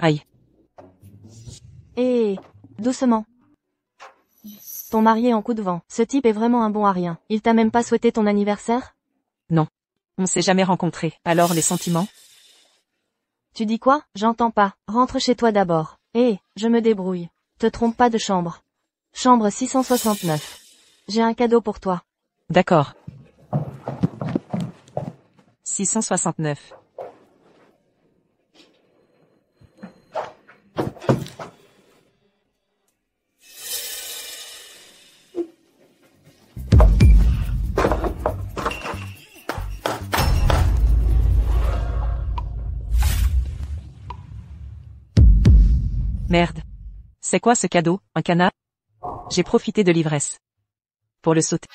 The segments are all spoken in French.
Aïe. Hé, doucement. Ton mari est en coup de vent. Ce type est vraiment un bon à rien. Il t'a même pas souhaité ton anniversaire? Non. On s'est jamais rencontrés. Alors les sentiments? Tu dis quoi? J'entends pas. Rentre chez toi d'abord. Hé, je me débrouille. Te trompe pas de chambre. Chambre 669. J'ai un cadeau pour toi. D'accord. 669. Merde. C'est quoi ce cadeau, un canard? J'ai profité de l'ivresse. Pour le sauter.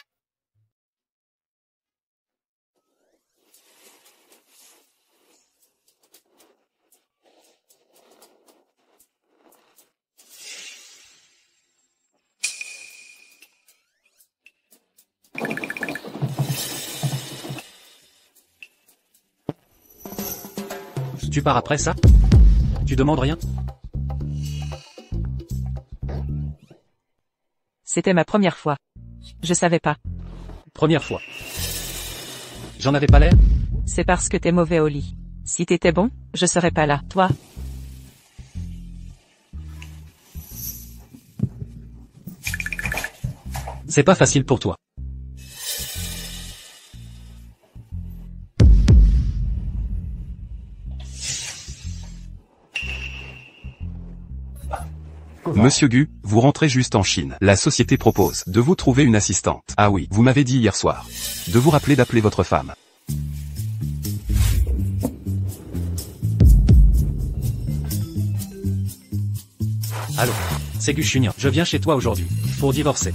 Tu pars après ça? Tu demandes rien? C'était ma première fois. Je savais pas. Première fois. J'en avais pas l'air? C'est parce que t'es mauvais au lit. Si t'étais bon, je serais pas là. Toi? C'est pas facile pour toi. Monsieur Gu, vous rentrez juste en Chine. La société propose de vous trouver une assistante. Ah oui, vous m'avez dit hier soir de vous rappeler d'appeler votre femme. Allô, c'est Gu Chunian. Je viens chez toi aujourd'hui, pour divorcer.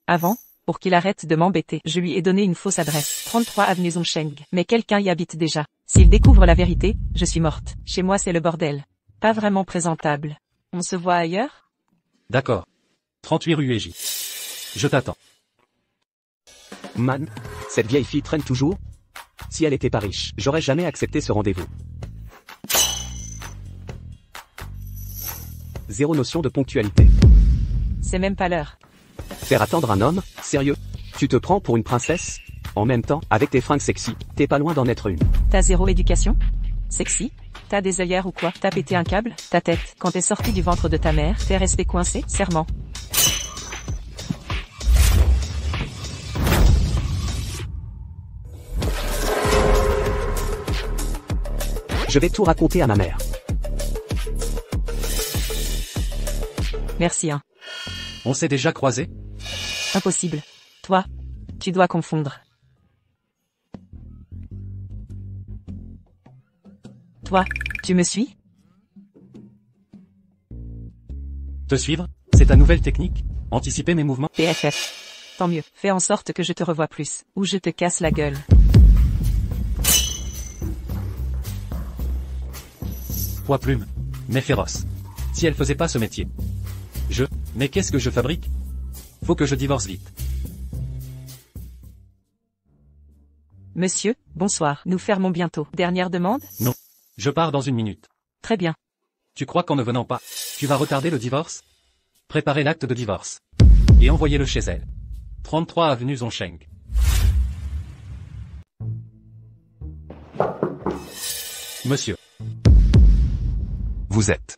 Avant, pour qu'il arrête de m'embêter, je lui ai donné une fausse adresse. 33 avenue Zhongsheng. Mais quelqu'un y habite déjà. S'il découvre la vérité, je suis morte. Chez moi c'est le bordel. Pas vraiment présentable. On se voit ailleurs? D'accord. 38 rue Eji. Je t'attends. Man, cette vieille fille traîne toujours? Si elle était pas riche, j'aurais jamais accepté ce rendez-vous. Zéro notion de ponctualité. C'est même pas l'heure. Faire attendre un homme? Sérieux? Tu te prends pour une princesse? En même temps, avec tes fringues sexy, t'es pas loin d'en être une. T'as zéro éducation? Sexy? T'as des œillères ou quoi? T'as pété un câble? Ta tête, quand t'es sorti du ventre de ta mère, t'es resté coincé? Serment. Je vais tout raconter à ma mère. Merci hein. On s'est déjà croisés? Impossible. Toi, tu dois confondre. Toi, tu me suis? Te suivre? C'est ta nouvelle technique? Anticiper mes mouvements? PFF. Tant mieux. Fais en sorte que je te revoie plus, ou je te casse la gueule. Poids plume. Mais féroce. Si elle faisait pas ce métier. Mais qu'est-ce que je fabrique? Faut que je divorce vite. Monsieur, bonsoir. Nous fermons bientôt. Dernière demande? Non. Je pars dans une minute. Très bien. Tu crois qu'en ne venant pas, tu vas retarder le divorce? Préparez l'acte de divorce. Et envoyez-le chez elle. 33 avenue Zhongsheng. Monsieur. Vous êtes.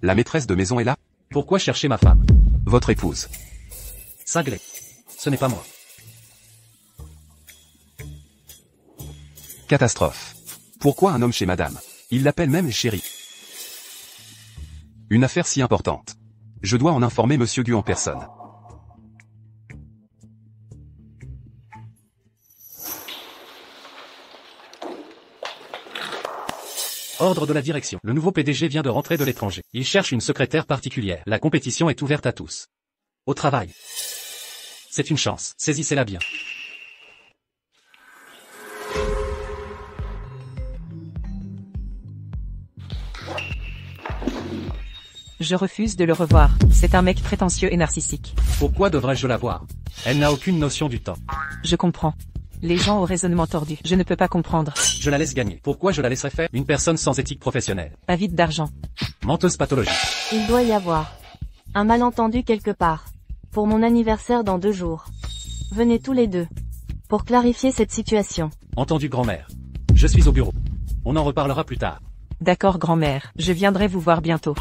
La maîtresse de maison est là? Pourquoi chercher ma femme? Votre épouse. Cinglé. Ce n'est pas moi. Catastrophe. Pourquoi un homme chez madame? Il l'appelle même chérie. Une affaire si importante. Je dois en informer monsieur Gu en personne. Ordre de la direction. Le nouveau PDG vient de rentrer de l'étranger. Il cherche une secrétaire particulière. La compétition est ouverte à tous. Au travail. C'est une chance. Saisissez-la bien. Je refuse de le revoir. C'est un mec prétentieux et narcissique. Pourquoi devrais-je la voir? Elle n'a aucune notion du temps. Je comprends. Les gens au raisonnement tordu. Je ne peux pas comprendre. Je la laisse gagner. Pourquoi je la laisserais faire? Une personne sans éthique professionnelle. Avide d'argent. Menteuse pathologique. Il doit y avoir un malentendu quelque part. Pour mon anniversaire dans 2 jours. Venez tous les deux. Pour clarifier cette situation. Entendu, grand-mère. Je suis au bureau. On en reparlera plus tard. D'accord, grand-mère. Je viendrai vous voir bientôt.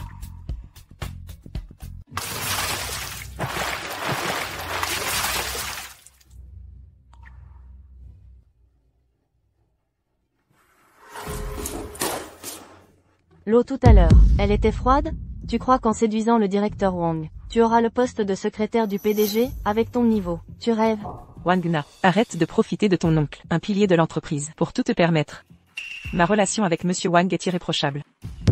L'eau tout à l'heure, elle était froide? Tu crois qu'en séduisant le directeur Wang, tu auras le poste de secrétaire du PDG, avec ton niveau? Tu rêves? Wang Na, arrête de profiter de ton oncle, un pilier de l'entreprise, pour tout te permettre. Ma relation avec Monsieur Wang est irréprochable.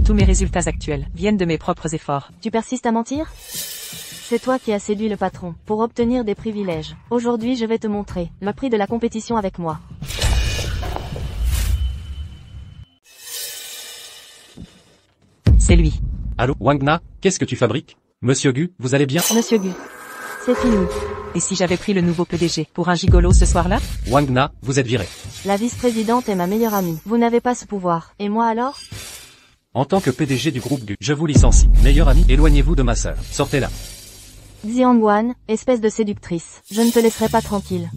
Tous mes résultats actuels viennent de mes propres efforts. Tu persistes à mentir? C'est toi qui as séduit le patron, pour obtenir des privilèges. Aujourd'hui je vais te montrer, le prix de la compétition avec moi. C'est lui. Allô, Wang Na, qu'est-ce que tu fabriques? Monsieur Gu, vous allez bien? Monsieur Gu. C'est fini. Et si j'avais pris le nouveau PDG pour un gigolo ce soir-là? Wang Na, vous êtes viré. La vice-présidente est ma meilleure amie. Vous n'avez pas ce pouvoir. Et moi alors? En tant que PDG du groupe Gu, je vous licencie. Meilleur ami, éloignez-vous de ma sœur. Sortez-la. Xiangwan, espèce de séductrice. Je ne te laisserai pas tranquille.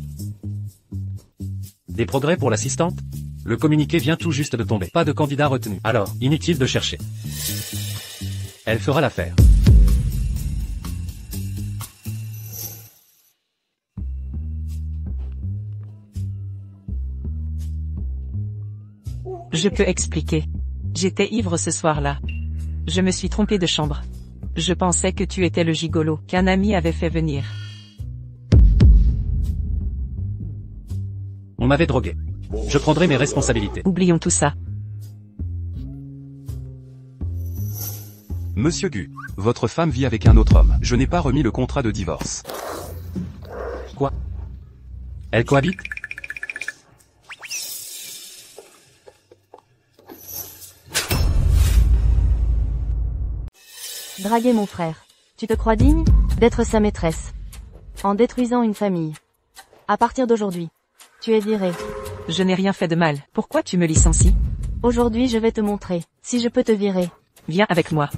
Des progrès pour l'assistante? Le communiqué vient tout juste de tomber. Pas de candidat retenu. Alors, inutile de chercher. Elle fera l'affaire. Je peux expliquer. J'étais ivre ce soir-là. Je me suis trompé de chambre. Je pensais que tu étais le gigolo qu'un ami avait fait venir. On m'avait drogué. Je prendrai mes responsabilités. Oublions tout ça. Monsieur Gu, votre femme vit avec un autre homme. Je n'ai pas remis le contrat de divorce. Quoi? Elle cohabite? Draguer mon frère. Tu te crois digne d'être sa maîtresse? En détruisant une famille. À partir d'aujourd'hui, tu es viré. Je n'ai rien fait de mal. Pourquoi tu me licencies? Aujourd'hui je vais te montrer, si je peux te virer. Viens avec moi.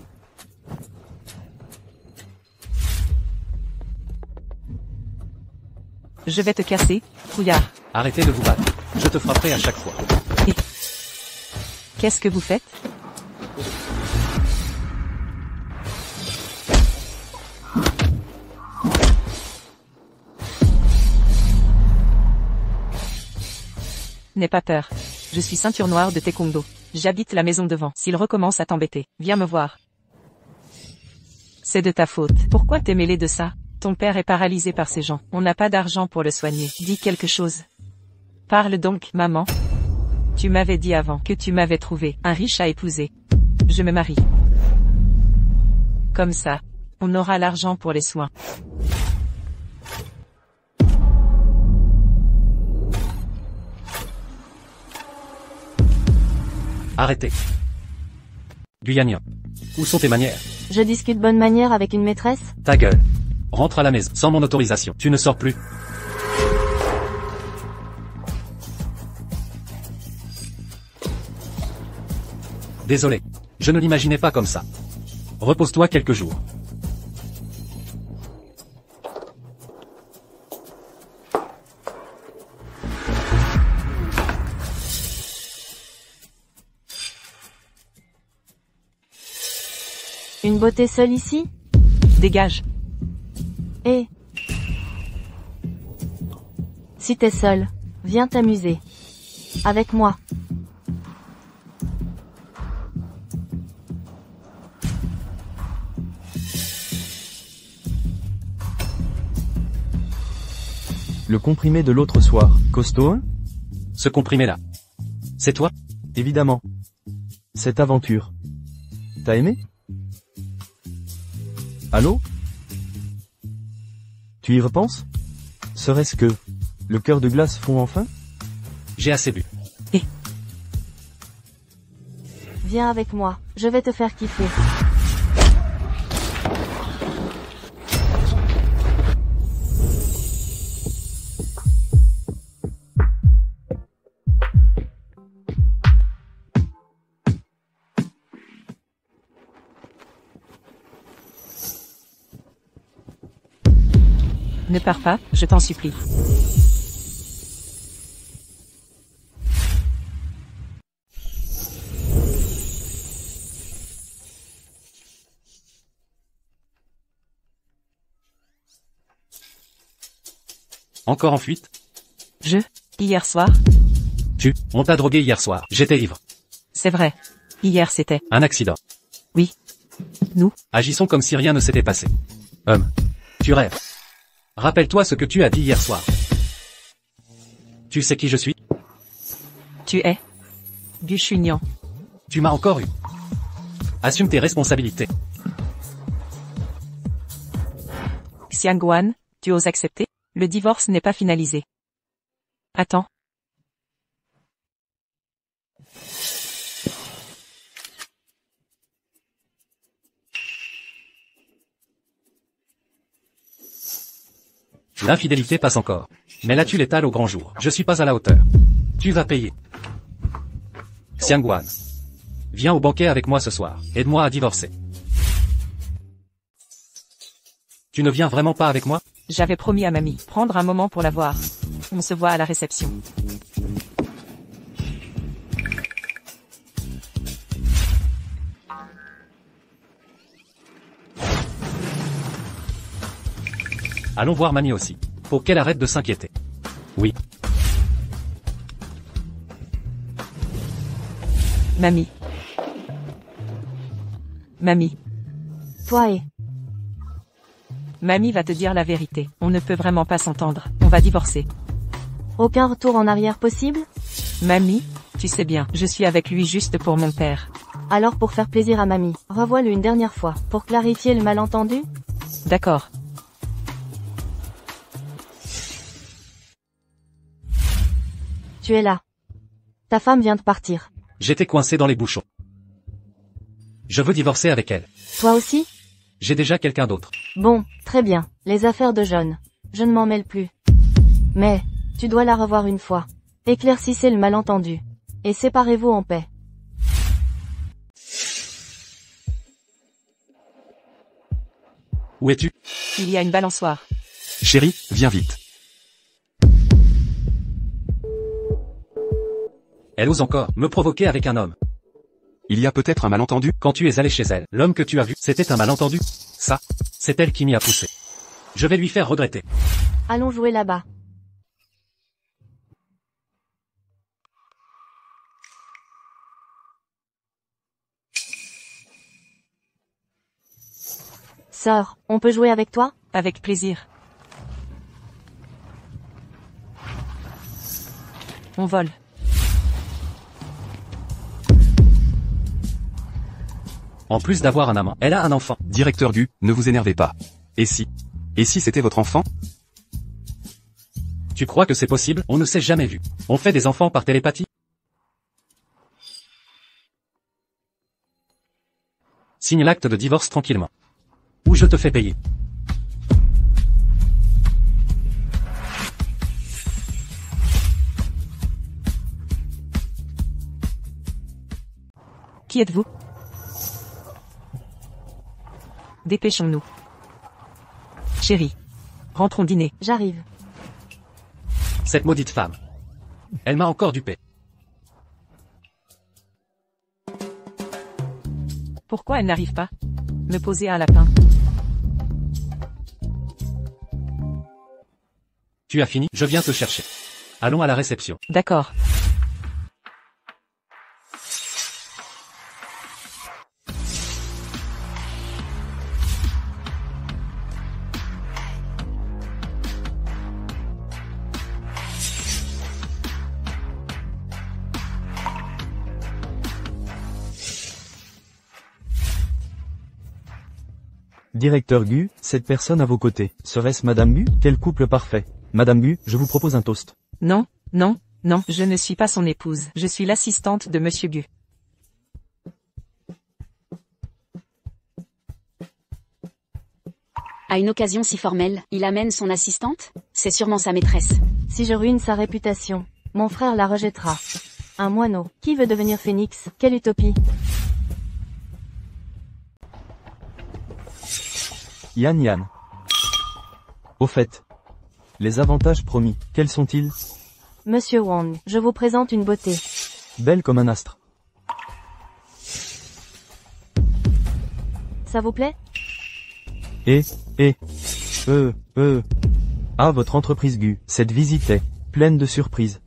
Je vais te casser, fouillard. Arrêtez de vous battre. Je te frapperai à chaque fois. Et qu'est-ce que vous faites? N'aie pas peur. Je suis ceinture noire de taekwondo. J'habite la maison devant. S'il recommence à t'embêter, viens me voir. C'est de ta faute. Pourquoi t'es mêlé de ça? Ton père est paralysé par ces gens. On n'a pas d'argent pour le soigner. Dis quelque chose. Parle donc, maman. Tu m'avais dit avant que tu m'avais trouvé un riche à épouser. Je me marie. Comme ça, on aura l'argent pour les soins. Arrêtez. Guyagnon. Où sont tes manières? Je discute bonne manière avec une maîtresse? Ta gueule. Rentre à la maison, sans mon autorisation. Tu ne sors plus. Désolé. Je ne l'imaginais pas comme ça. Repose-toi quelques jours. Une beauté seule ici? Dégage. Eh. Si t'es seul, viens t'amuser. Avec moi. Le comprimé de l'autre soir, costaud hein? Ce comprimé-là. C'est toi? Évidemment. Cette aventure. T'as aimé? Allô? Tu y repenses? Serait-ce que le cœur de glace fond enfin? J'ai assez bu. Viens avec moi, je vais te faire kiffer. Ne pars pas, je t'en supplie. Encore en fuite? Hier soir? On t'a drogué hier soir. J'étais ivre. C'est vrai. Hier c'était. Un accident. Oui. Nous? Agissons comme si rien ne s'était passé. Tu rêves. Rappelle-toi ce que tu as dit hier soir. Tu sais qui je suis? Tu es? Guchunian. Tu m'as encore eu. Assume tes responsabilités. Xiangguan, tu oses accepter? Le divorce n'est pas finalisé. Attends. L'infidélité passe encore. Mais là tu l'étales au grand jour. Je suis pas à la hauteur. Tu vas payer. Xiangguan. Viens au banquet avec moi ce soir. Aide-moi à divorcer. Tu ne viens vraiment pas avec moi? J'avais promis à mamie. Prendre un moment pour la voir. On se voit à la réception. Allons voir mamie aussi. Pour qu'elle arrête de s'inquiéter. Oui. Mamie. Mamie. Toi et... Mamie va te dire la vérité. On ne peut vraiment pas s'entendre. On va divorcer. Aucun retour en arrière possible? Mamie, tu sais bien, je suis avec lui juste pour mon père. Alors pour faire plaisir à mamie, revois-le une dernière fois, pour clarifier le malentendu? D'accord. Tu es là. Ta femme vient de partir. J'étais coincé dans les bouchons. Je veux divorcer avec elle. Toi aussi? J'ai déjà quelqu'un d'autre. Bon, très bien. Les affaires de John. Je ne m'en mêle plus. Mais, tu dois la revoir une fois. Éclaircissez le malentendu. Et séparez-vous en paix. Où es-tu? Il y a une balançoire. Chérie, viens vite. Elle ose encore me provoquer avec un homme. Il y a peut-être un malentendu? Quand tu es allé chez elle, l'homme que tu as vu, c'était un malentendu. Ça, c'est elle qui m'y a poussé. Je vais lui faire regretter. Allons jouer là-bas. Sœur, on peut jouer avec toi? Avec plaisir. On vole. En plus d'avoir un amant, elle a un enfant. Directeur Gu, ne vous énervez pas. Et si c'était votre enfant? Tu crois que c'est possible? On ne s'est jamais vu. On fait des enfants par télépathie? Signe l'acte de divorce tranquillement. Ou je te fais payer. Qui êtes-vous? Dépêchons-nous. Chérie. Rentrons dîner. J'arrive. Cette maudite femme. Elle m'a encore dupé. Pourquoi elle n'arrive pas? Me poser un lapin. Tu as fini? Je viens te chercher. Allons à la réception. D'accord. Directeur Gu, cette personne à vos côtés, serait-ce Madame Gu? Quel couple parfait. Madame Gu, je vous propose un toast. Non, non, non, je ne suis pas son épouse. Je suis l'assistante de Monsieur Gu. À une occasion si formelle, il amène son assistante? C'est sûrement sa maîtresse. Si je ruine sa réputation, mon frère la rejettera. Un moineau. Qui veut devenir phénix? Quelle utopie. Yann. Au fait, Les avantages promis, quels sont-ils? Monsieur Wang, je vous présente une beauté. Belle comme un astre. Ça vous plaît? Ah, votre entreprise Gu, cette visite est pleine de surprises.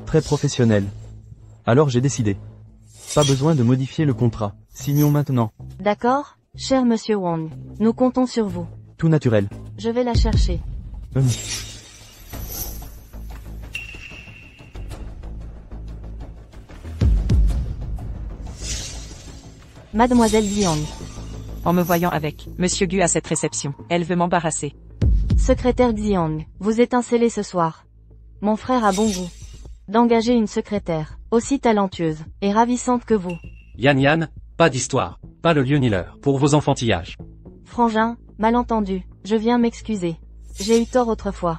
Très professionnelle. Alors j'ai décidé. Pas besoin de modifier le contrat. Signons maintenant. D'accord, cher monsieur Wang. Nous comptons sur vous. Tout naturel. Je vais la chercher. Hum. Mademoiselle Jiang. En me voyant avec Monsieur Gu à cette réception, elle veut m'embarrasser. Secrétaire Xiang, vous étincellez ce soir. Mon frère a bon goût d'engager une secrétaire, aussi talentueuse et ravissante que vous. Yann, pas d'histoire, pas le lieu ni l'heure, pour vos enfantillages. Frangin, malentendu, je viens m'excuser. J'ai eu tort autrefois.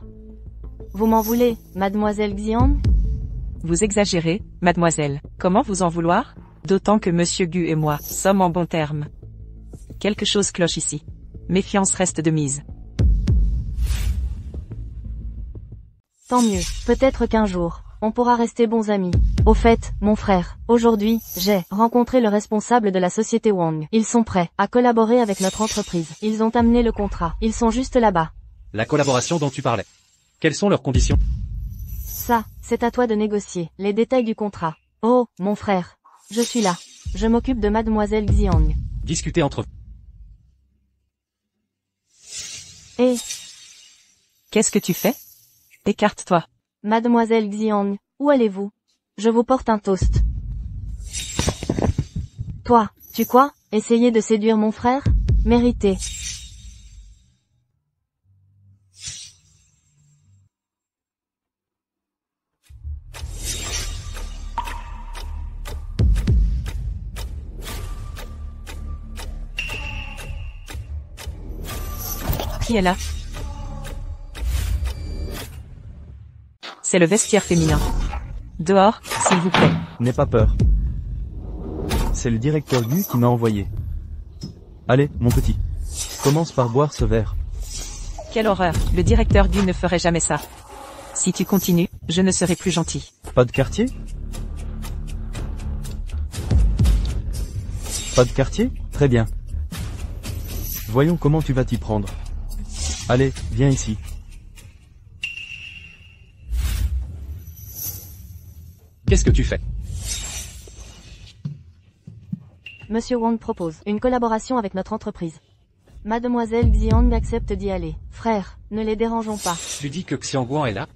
Vous m'en voulez, mademoiselle Xiang? Vous exagérez, mademoiselle. Comment vous en vouloir? D'autant que Monsieur Gu et moi sommes en bons termes. Quelque chose cloche ici. Méfiance reste de mise. Tant mieux, peut-être qu'un jour, on pourra rester bons amis. Au fait, mon frère, aujourd'hui, j'ai rencontré le responsable de la société Wang. Ils sont prêts à collaborer avec notre entreprise. Ils ont amené le contrat. Ils sont juste là-bas. La collaboration dont tu parlais. Quelles sont leurs conditions? Ça, c'est à toi de négocier les détails du contrat. Oh, mon frère, je suis là. Je m'occupe de mademoiselle Xiang. Discutez entre vous. Et, Qu'est-ce que tu fais? Écarte-toi. mademoiselle Xiang, où allez-vous? Je vous porte un toast. Toi, tu quoi? Essayer de séduire mon frère? Mérité. Qui est là? C'est le vestiaire féminin. Dehors, s'il vous plaît. N'aie pas peur. C'est le directeur Gu qui m'a envoyé. Allez, mon petit. Commence par boire ce verre. Quelle horreur, le directeur Gu ne ferait jamais ça. Si tu continues, je ne serai plus gentil. Pas de quartier? Pas de quartier? Très bien. Voyons comment tu vas t'y prendre. Allez, viens ici. Qu'est-ce que tu fais? Monsieur Wang propose une collaboration avec notre entreprise. Mademoiselle Xiang accepte d'y aller. Frère, ne les dérangeons pas. Tu dis que Xiangguan est là?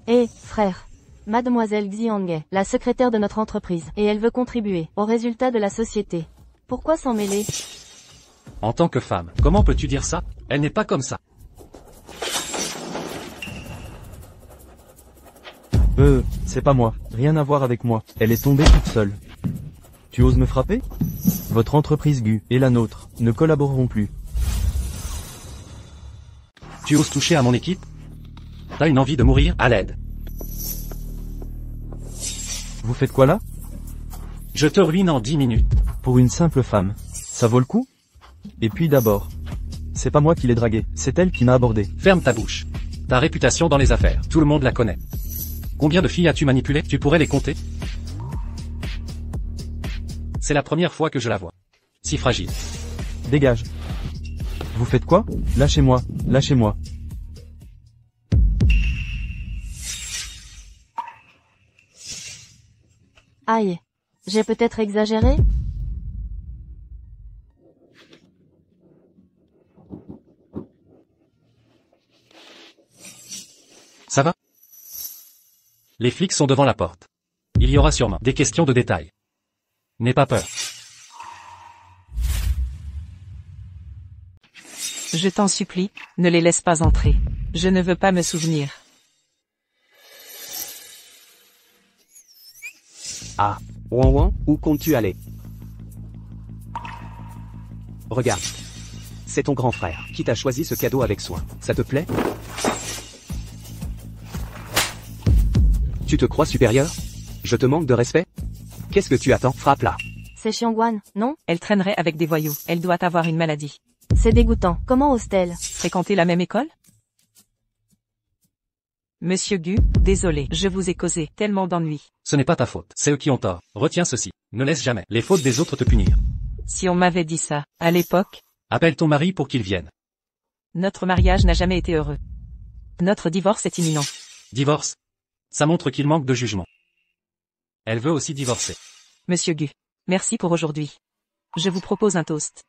Frère. Mademoiselle Xiang est la secrétaire de notre entreprise, et elle veut contribuer aux résultats de la société. Pourquoi s'en mêler? En tant que femme, comment peux-tu dire ça? Elle n'est pas comme ça. C'est pas moi. Rien à voir avec moi. Elle est tombée toute seule. Tu oses me frapper? Votre entreprise Gu et la nôtre ne collaboreront plus. Tu oses toucher à mon équipe? T'as une envie de mourir? À l'aide. Vous faites quoi là? Je te ruine en 10 minutes. Pour une simple femme. Ça vaut le coup? Et puis d'abord. C'est pas moi qui l'ai draguée, c'est elle qui m'a abordé. Ferme ta bouche. Ta réputation dans les affaires, tout le monde la connaît. Combien de filles as-tu manipulé? Tu pourrais les compter? C'est la première fois que je la vois. Si fragile. Dégage. Vous faites quoi? Lâchez-moi, lâchez-moi. Aïe. J'ai peut-être exagéré? Ça va? Les flics sont devant la porte. Il y aura sûrement des questions de détail. N'aie pas peur. Je t'en supplie, ne les laisse pas entrer. Je ne veux pas me souvenir. Ah, Wang, où comptes-tu aller? Regarde. C'est ton grand frère qui t'a choisi ce cadeau avec soin. Ça te plaît? Tu te crois supérieur? Je te manque de respect? Qu'est-ce que tu attends? Frappe-la. C'est Xiangguan, non? Elle traînerait avec des voyous. Elle doit avoir une maladie. C'est dégoûtant. Comment ose-t-elle? Fréquenter la même école? Monsieur Gu, désolé, je vous ai causé tellement d'ennuis. Ce n'est pas ta faute, c'est eux qui ont tort. Retiens ceci. Ne laisse jamais les fautes des autres te punir. Si on m'avait dit ça, à l'époque, Appelle ton mari pour qu'il vienne. notre mariage n'a jamais été heureux. Notre divorce est imminent. Divorce. Ça montre qu'il manque de jugement. Elle veut aussi divorcer. Monsieur Gu, merci pour aujourd'hui. Je vous propose un toast.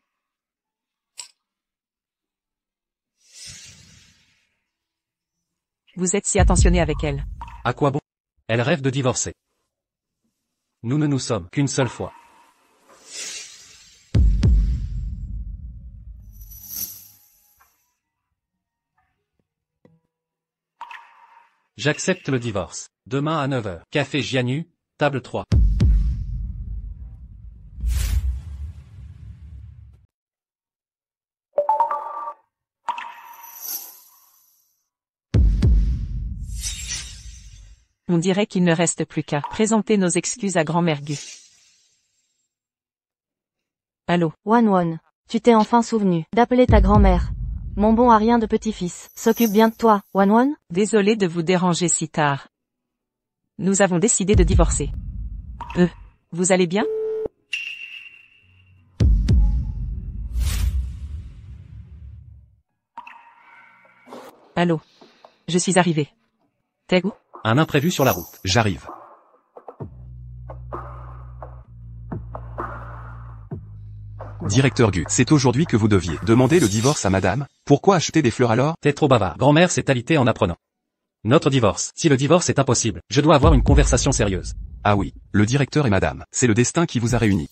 Vous êtes si attentionné avec elle. À quoi bon? Elle rêve de divorcer. Nous ne nous sommes qu'une seule fois. J'accepte le divorce. Demain à 9h. Café Gianu, table 3. On dirait qu'il ne reste plus qu'à présenter nos excuses à grand-mère Gu. Allô, Wan, tu t'es enfin souvenu d'appeler ta grand-mère. Mon bon à rien de petit-fils s'occupe bien de toi, Wan. désolé de vous déranger si tard. Nous avons décidé de divorcer. Vous allez bien? Allô, je suis arrivé. T'es où? Un imprévu sur la route. J'arrive. Directeur Gu, c'est aujourd'hui que vous deviez demander le divorce à madame. Pourquoi acheter des fleurs alors? T'es trop bavard. Grand-mère s'est alitée en apprenant. Notre divorce. Si le divorce est impossible, je dois avoir une conversation sérieuse. Ah oui, le directeur et madame, c'est le destin qui vous a réunis.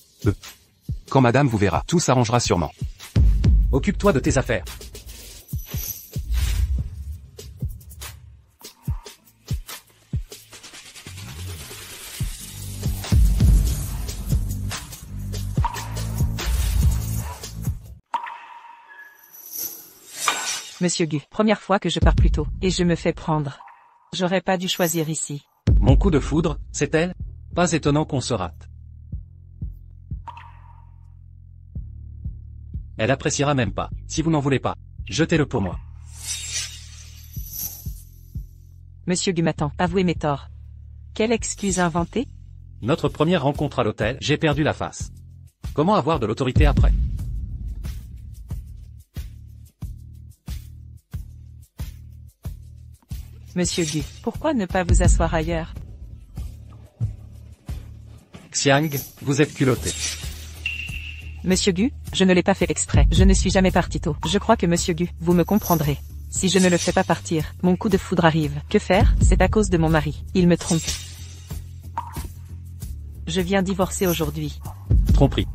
Quand madame vous verra, tout s'arrangera sûrement. Occupe-toi de tes affaires. Monsieur Gu, première fois que je pars plus tôt, et je me fais prendre. J'aurais pas dû choisir ici. Mon coup de foudre, c'est elle? Pas étonnant qu'on se rate. Elle appréciera même pas. Si vous n'en voulez pas, jetez-le pour moi. Monsieur Gu m'attend, avouez mes torts. Quelle excuse inventée? Notre première rencontre à l'hôtel, j'ai perdu la face. Comment avoir de l'autorité après? Monsieur Gu, pourquoi ne pas vous asseoir ailleurs? Xiang, vous êtes culotté. Monsieur Gu, je ne l'ai pas fait exprès. Je ne suis jamais parti tôt. Je crois que Monsieur Gu, vous me comprendrez. Si je ne le fais pas partir, mon coup de foudre arrive. Que faire? C'est à cause de mon mari. Il me trompe. Je viens divorcer aujourd'hui. Tromperie.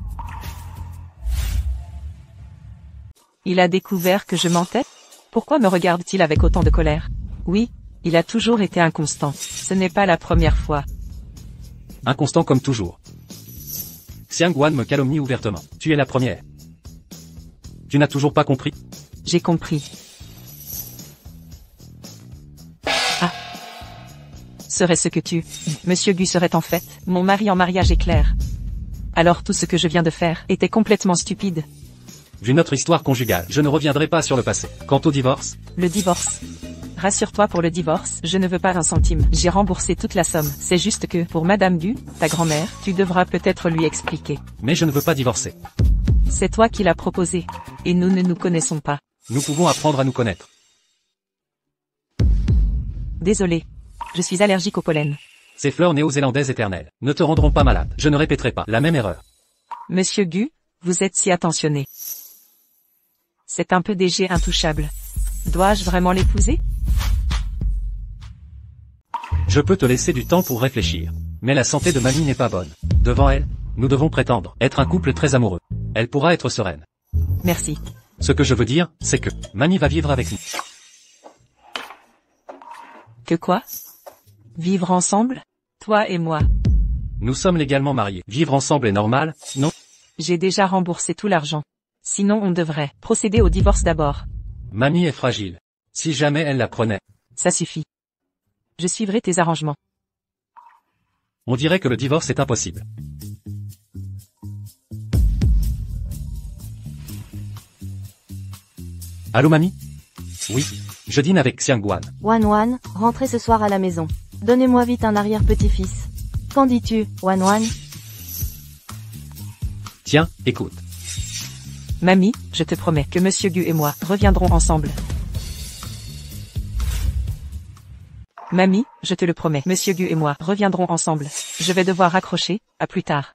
Il a découvert que je mentais? Pourquoi me regarde-t-il avec autant de colère? Oui, il a toujours été inconstant. Ce n'est pas la première fois. Inconstant comme toujours. Xiang Wan me calomnie ouvertement. Tu es la première. Tu n'as toujours pas compris? J'ai compris. Ah. Serait ce que tu, Monsieur Gu serait en fait, mon mari en mariage éclair. Alors tout ce que je viens de faire était complètement stupide. Vu notre histoire conjugale, je ne reviendrai pas sur le passé. Quant au divorce, Le divorce. Rassure-toi pour le divorce, je ne veux pas un centime. J'ai remboursé toute la somme. C'est juste que, pour Madame Gu, ta grand-mère, tu devras peut-être lui expliquer. mais je ne veux pas divorcer. C'est toi qui l'as proposé. Et nous ne nous connaissons pas. Nous pouvons apprendre à nous connaître. Désolé. Je suis allergique au pollen. Ces fleurs néo-zélandaises éternelles ne te rendront pas malade. Je ne répéterai pas la même erreur. Monsieur Gu, vous êtes si attentionné. C'est un peu DG intouchable. Dois-je vraiment l'épouser? Je peux te laisser du temps pour réfléchir. Mais la santé de mamie n'est pas bonne. Devant elle, nous devons prétendre être un couple très amoureux. Elle pourra être sereine. Merci. Ce que je veux dire, c'est que mamie va vivre avec nous. Que quoi? Vivre ensemble? Toi et moi. Nous sommes légalement mariés. Vivre ensemble est normal, non? J'ai déjà remboursé tout l'argent. Sinon on devrait procéder au divorce d'abord. Mamie est fragile. Si jamais elle la prenait, Ça suffit. Je suivrai tes arrangements. on dirait que le divorce est impossible. Allô mamie? Oui. Je dîne avec Xiangguan. Wan Wan, rentrez ce soir à la maison. Donnez-moi vite un arrière-petit-fils. Qu'en dis-tu, Wan Wan? Tiens, écoute. Mamie, je te promets que Monsieur Gu et moi reviendrons ensemble. Mamie, je te le promets, Monsieur Gu et moi reviendrons ensemble. Je vais devoir raccrocher, à plus tard.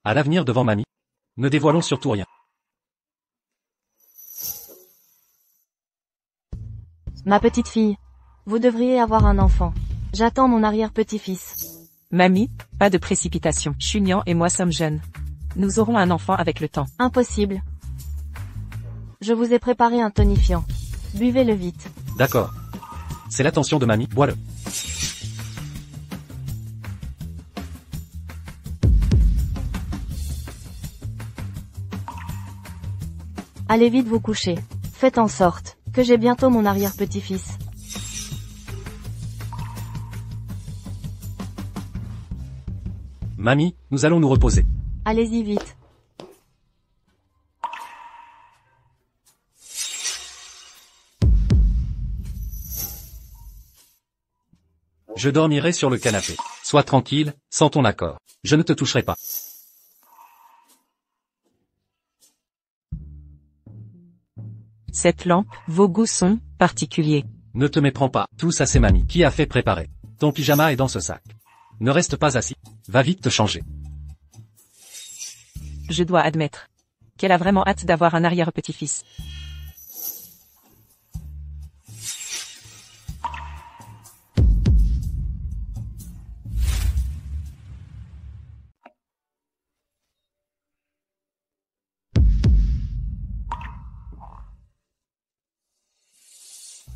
À l'avenir devant mamie. Ne dévoilons surtout rien. Ma petite fille. Vous devriez avoir un enfant. J'attends mon arrière-petit-fils. Mamie, pas de précipitation. Chunian et moi sommes jeunes. Nous aurons un enfant avec le temps. Impossible. Je vous ai préparé un tonifiant. Buvez-le vite. D'accord. C'est l'attention de mamie, bois-le. Allez vite vous coucher. Faites en sorte que j'ai bientôt mon arrière-petit-fils. Mamie, nous allons nous reposer. Allez-y vite. Je dormirai sur le canapé. Sois tranquille, sans ton accord. Je ne te toucherai pas. Cette lampe, vos goûts sont particuliers. Ne te méprends pas, tout ça c'est mamie qui a fait préparer. Ton pyjama est dans ce sac. Ne reste pas assis. Va vite te changer. Je dois admettre qu'elle a vraiment hâte d'avoir un arrière-petit-fils.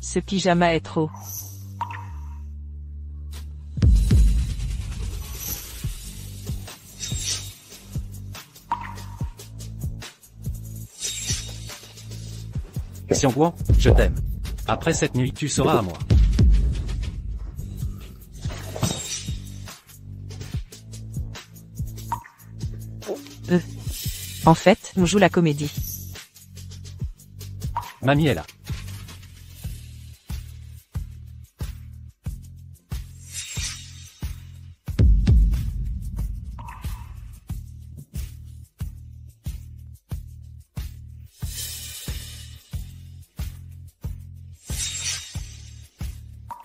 Ce pyjama est trop. Xiangguan, je t'aime. Après cette nuit, tu seras à moi. En fait, on joue la comédie. Mamie est là.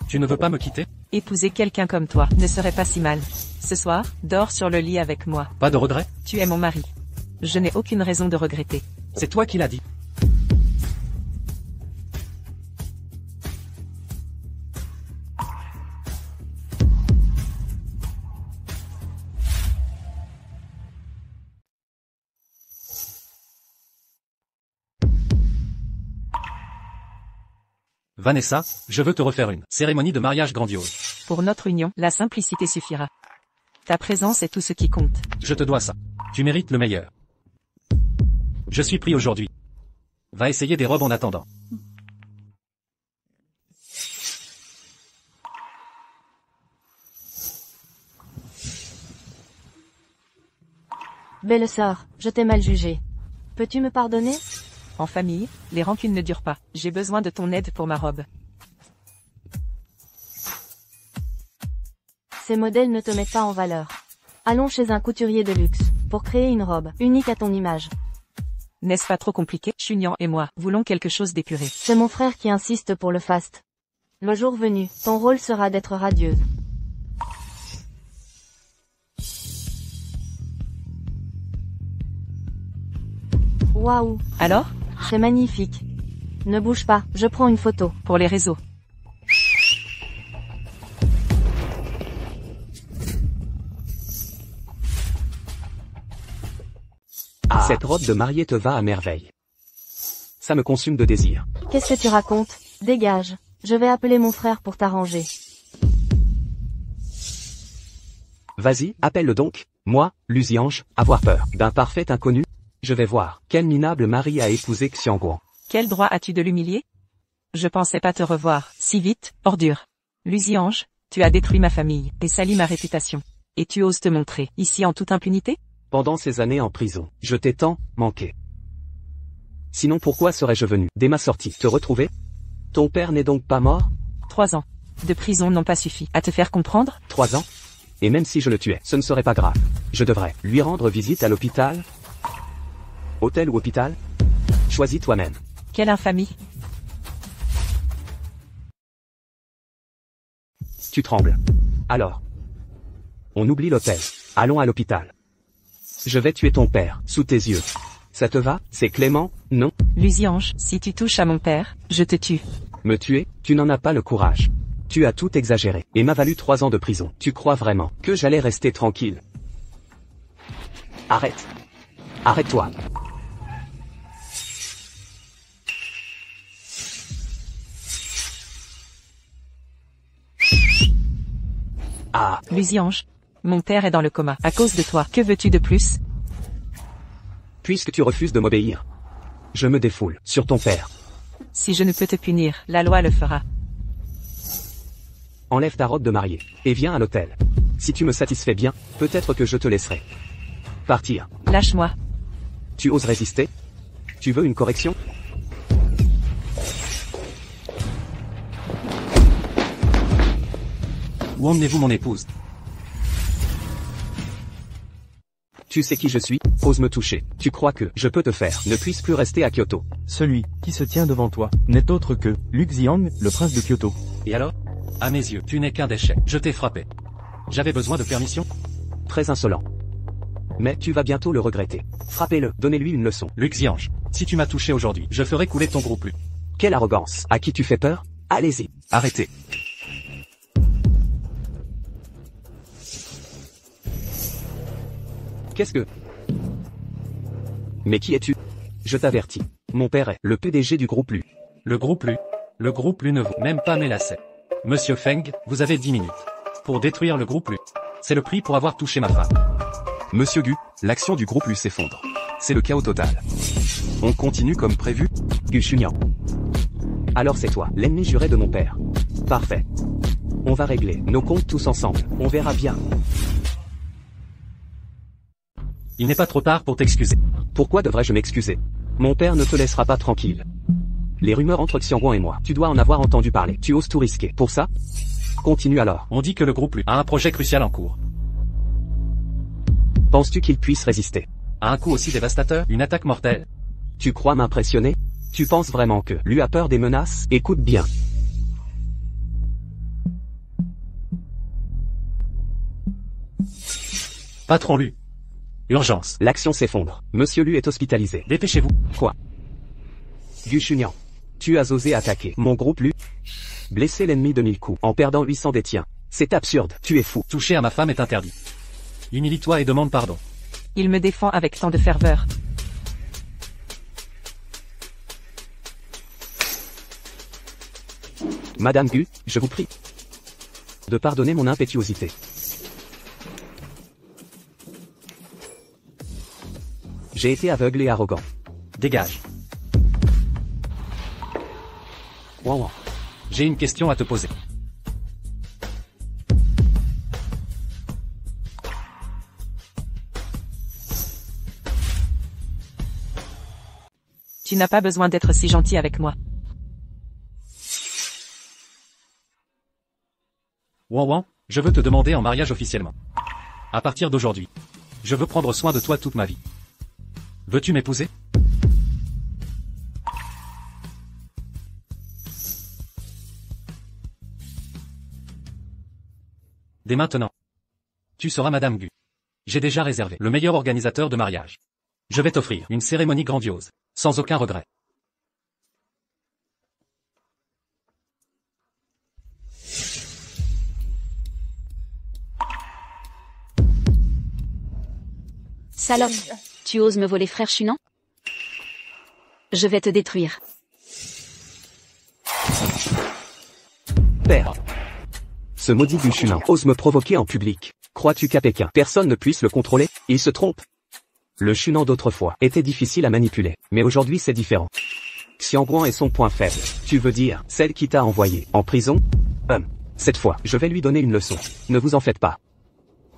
Tu ne veux pas me quitter? Épouser quelqu'un comme toi ne serait pas si mal. Ce soir, dors sur le lit avec moi. Pas de regret? Tu es mon mari. Je n'ai aucune raison de regretter. C'est toi qui l'as dit. Vanessa, je veux te refaire une cérémonie de mariage grandiose. Pour notre union, la simplicité suffira. Ta présence est tout ce qui compte. Je te dois ça. Tu mérites le meilleur. Je suis pris aujourd'hui. Va essayer des robes en attendant. Belle sœur, je t'ai mal jugée. Peux-tu me pardonner? En famille, les rancunes ne durent pas. J'ai besoin de ton aide pour ma robe. Ces modèles ne te mettent pas en valeur. Allons chez un couturier de luxe, pour créer une robe, unique à ton image. N'est-ce pas trop compliqué? Chunian et moi voulons quelque chose d'épuré. C'est mon frère qui insiste pour le faste. Le jour venu, ton rôle sera d'être radieuse. Waouh, Alors? c'est magnifique. Ne bouge pas, je prends une photo. Pour les réseaux. Cette robe de mariée te va à merveille. Ça me consume de désir. Qu'est-ce que tu racontes? Dégage. Je vais appeler mon frère pour t'arranger. Vas-y, appelle-le donc. Moi, Lusiange, avoir peur d'un parfait inconnu? Je vais voir. Quel minable mari a épousé Xiangguan. Quel droit as-tu de l'humilier? Je pensais pas te revoir si vite, ordure. Lusiange, tu as détruit ma famille et sali ma réputation. Et tu oses te montrer ici en toute impunité? Pendant ces années en prison, je t'ai tant manqué. Sinon pourquoi serais-je venu, dès ma sortie, te retrouver? Ton père n'est donc pas mort? 3 ans de prison n'ont pas suffi à te faire comprendre? 3 ans? Et même si je le tuais, ce ne serait pas grave. Je devrais lui rendre visite à l'hôpital? Hôtel ou hôpital? Choisis toi-même. Quelle infamie! Tu trembles. Alors, on oublie l'hôtel. Allons à l'hôpital. Je vais tuer ton père, sous tes yeux. Ça te va? C'est Clément, non? Lusiange, si tu touches à mon père, je te tue. Me tuer? Tu n'en as pas le courage. Tu as tout exagéré, et m'a valu 3 ans de prison. Tu crois vraiment que j'allais rester tranquille? Arrête. Arrête-toi. Ah. Lusiange, mon père est dans le coma, à cause de toi. Que veux-tu de plus? Puisque tu refuses de m'obéir, je me défoule sur ton père. Si je ne peux te punir, la loi le fera. Enlève ta robe de mariée, et viens à l'hôtel. Si tu me satisfais bien, peut-être que je te laisserai partir. Lâche-moi. Tu oses résister? Tu veux une correction? Où emmenez-vous mon épouse? Tu sais qui je suis? Ose me toucher. Tu crois que je peux te faire ne puisse plus rester à Kyoto? Celui qui se tient devant toi n'est autre que Luke Xiang, le prince de Kyoto. Et alors? À mes yeux, tu n'es qu'un déchet. Je t'ai frappé. J'avais besoin de permission? Très insolent. Mais tu vas bientôt le regretter. Frappez-le, donnez-lui une leçon. Luc Xiange, si tu m'as touché aujourd'hui, je ferai couler ton gros plus. Quelle arrogance! À qui tu fais peur? Allez-y. Arrêtez. Qu'est-ce que... Mais qui es-tu? Je t'avertis. Mon père est le PDG du groupe Lu. Le groupe Lu? Le groupe Lu ne vaut même pas mes lacets. Monsieur Feng, vous avez 10 minutes. Pour détruire le groupe Lu. C'est le prix pour avoir touché ma femme. Monsieur Gu, l'action du groupe Lu s'effondre. C'est le chaos total. On continue comme prévu? Gu Shunian. Alors c'est toi, l'ennemi juré de mon père. Parfait. On va régler nos comptes tous ensemble. On verra bien. Il n'est pas trop tard pour t'excuser. Pourquoi devrais-je m'excuser? Mon père ne te laissera pas tranquille. Les rumeurs entre Xiangguan et moi, tu dois en avoir entendu parler. Tu oses tout risquer. Pour ça? Continue alors. On dit que le groupe Lu a un projet crucial en cours. Penses-tu qu'il puisse résister? À un coup aussi dévastateur, une attaque mortelle. Tu crois m'impressionner? Tu penses vraiment que Lu a peur des menaces? Écoute bien. Patron Lu. Urgence. L'action s'effondre. Monsieur Lu est hospitalisé. Dépêchez-vous. Quoi? Gu Shunian. Tu as osé attaquer mon groupe Lu? Blesser l'ennemi de 1000 coups en perdant 800 des tiens. C'est absurde. Tu es fou. Toucher à ma femme est interdit. Humilie-toi et demande pardon. Il me défend avec tant de ferveur. Madame Gu, je vous prie de pardonner mon impétuosité. J'ai été aveugle et arrogant. Dégage. Wow. J'ai une question à te poser. Tu n'as pas besoin d'être si gentil avec moi. Wan, je veux te demander en mariage officiellement. À partir d'aujourd'hui, je veux prendre soin de toi toute ma vie. Veux-tu m'épouser? Dès maintenant, tu seras Madame Gu. J'ai déjà réservé le meilleur organisateur de mariage. Je vais t'offrir une cérémonie grandiose, sans aucun regret. Salope, tu oses me voler frère Shunan? Je vais te détruire. Père. Ce maudit Gu Shunian ose me provoquer en public. Crois-tu qu'à Pékin, personne ne puisse le contrôler? Il se trompe. Le Shunan d'autrefois était difficile à manipuler, mais aujourd'hui c'est différent. Xiangguan est son point faible. Tu veux dire, celle qui t'a envoyé en prison? Cette fois, je vais lui donner une leçon. Ne vous en faites pas.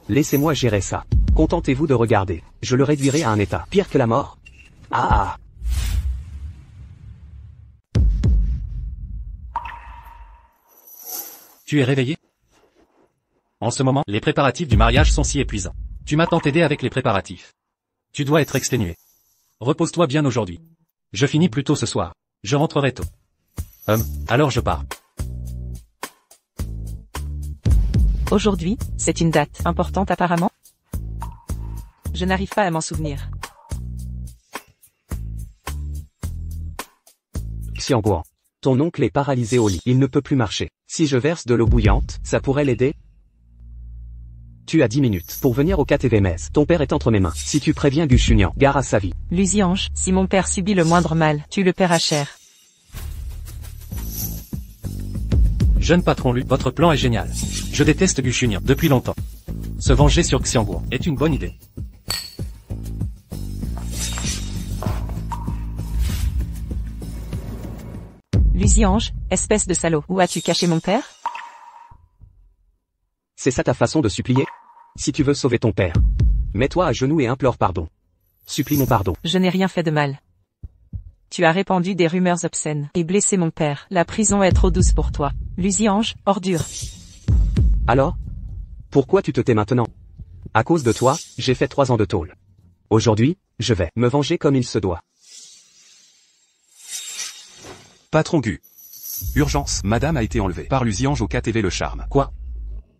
Laissez-moi gérer ça. Contentez-vous de regarder. Je le réduirai à un état pire que la mort. Ah. Tu es réveillé? En ce moment, les préparatifs du mariage sont si épuisants. Tu m'as tant aidé avec les préparatifs. Tu dois être exténué. Repose-toi bien aujourd'hui. Je finis plus tôt ce soir. Je rentrerai tôt. Alors je pars. Aujourd'hui, c'est une date importante apparemment. Je n'arrive pas à m'en souvenir. Xiangguan. Ton oncle est paralysé au lit. Il ne peut plus marcher. Si je verse de l'eau bouillante, ça pourrait l'aider? Tu as 10 minutes pour venir au KTV-Mez. Ton père est entre mes mains. Si tu préviens Gu Shunian, gare à sa vie. Lusiange, si mon père subit le moindre mal, tu le paieras cher. Jeune patron Lu, votre plan est génial. Je déteste Gu Shunian depuis longtemps. Se venger sur Xiangguan est une bonne idée. Lusiange, espèce de salaud, où as-tu caché mon père? C'est ça ta façon de supplier? Si tu veux sauver ton père, mets-toi à genoux et implore pardon. Supplie mon pardon. Je n'ai rien fait de mal. Tu as répandu des rumeurs obscènes et blessé mon père. La prison est trop douce pour toi. Lusiange, ordure. Alors? Pourquoi tu te tais maintenant? À cause de toi, j'ai fait 3 ans de tôle. Aujourd'hui, je vais me venger comme il se doit. Patron Gu. Urgence, madame a été enlevée par Lusiange au KTV Le Charme. Quoi?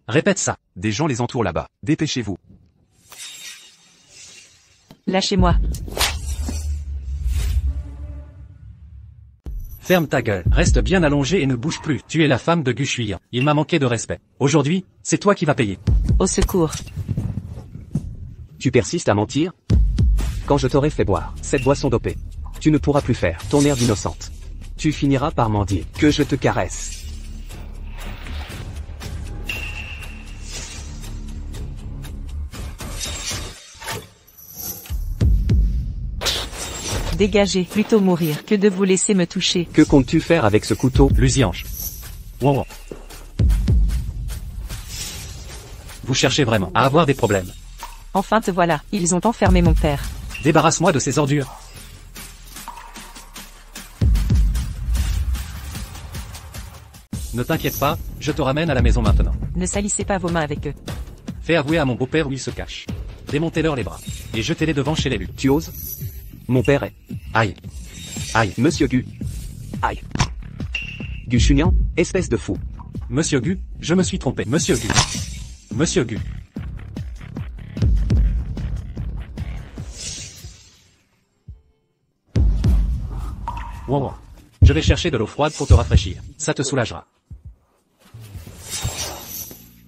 Répète ça. Des gens les entourent là-bas. Dépêchez-vous. Lâchez-moi. Ferme ta gueule. Reste bien allongé et ne bouge plus. Tu es la femme de Gu Shunian. Il m'a manqué de respect. Aujourd'hui, c'est toi qui vas payer. Au secours. Tu persistes à mentir? Quand je t'aurai fait boire cette boisson dopée, tu ne pourras plus faire ton air d'innocente. Tu finiras par mendier que je te caresse. Dégagez, plutôt mourir que de vous laisser me toucher. Que comptes-tu faire avec ce couteau? Lusiange. Wow. Vous cherchez vraiment à avoir des problèmes. Enfin te voilà, ils ont enfermé mon père. Débarrasse-moi de ces ordures. Ne t'inquiète pas, je te ramène à la maison maintenant. Ne salissez pas vos mains avec eux. Fais avouer à mon beau-père où il se cache. Démontez-leur les bras. Et jetez-les devant chez l'élu. Tu oses? Mon père est... Aïe. Aïe. Monsieur Gu. Aïe. Gu Shunian, espèce de fou. Monsieur Gu, je me suis trompé. Monsieur Gu. Monsieur Gu. Wow. Je vais chercher de l'eau froide pour te rafraîchir. Ça te soulagera.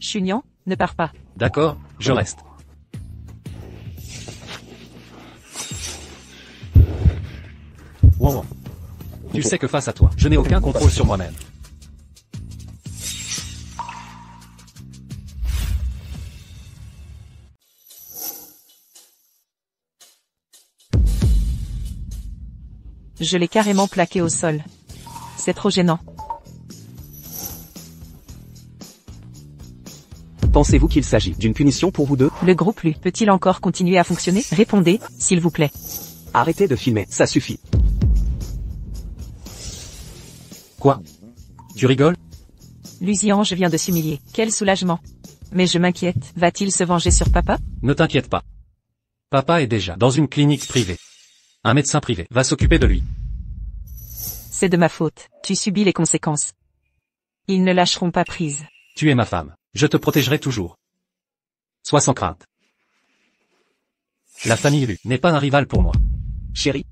Shunian, ne pars pas. D'accord, je reste. Wow. Tu sais que face à toi, je n'ai aucun contrôle sur moi-même. Je l'ai carrément plaqué au sol. C'est trop gênant. Pensez-vous qu'il s'agit d'une punition pour vous deux? Le groupe Lu peut-il encore continuer à fonctionner? Répondez, s'il vous plaît. Arrêtez de filmer, ça suffit. Quoi? Tu rigoles? Lusiange vient de s'humilier. Quel soulagement. Mais je m'inquiète, va-t-il se venger sur papa? Ne t'inquiète pas. Papa est déjà dans une clinique privée. Un médecin privé va s'occuper de lui. C'est de ma faute, tu subis les conséquences. Ils ne lâcheront pas prise. Tu es ma femme. Je te protégerai toujours. Sois sans crainte. La famille Lu n'est pas un rival pour moi. Chérie.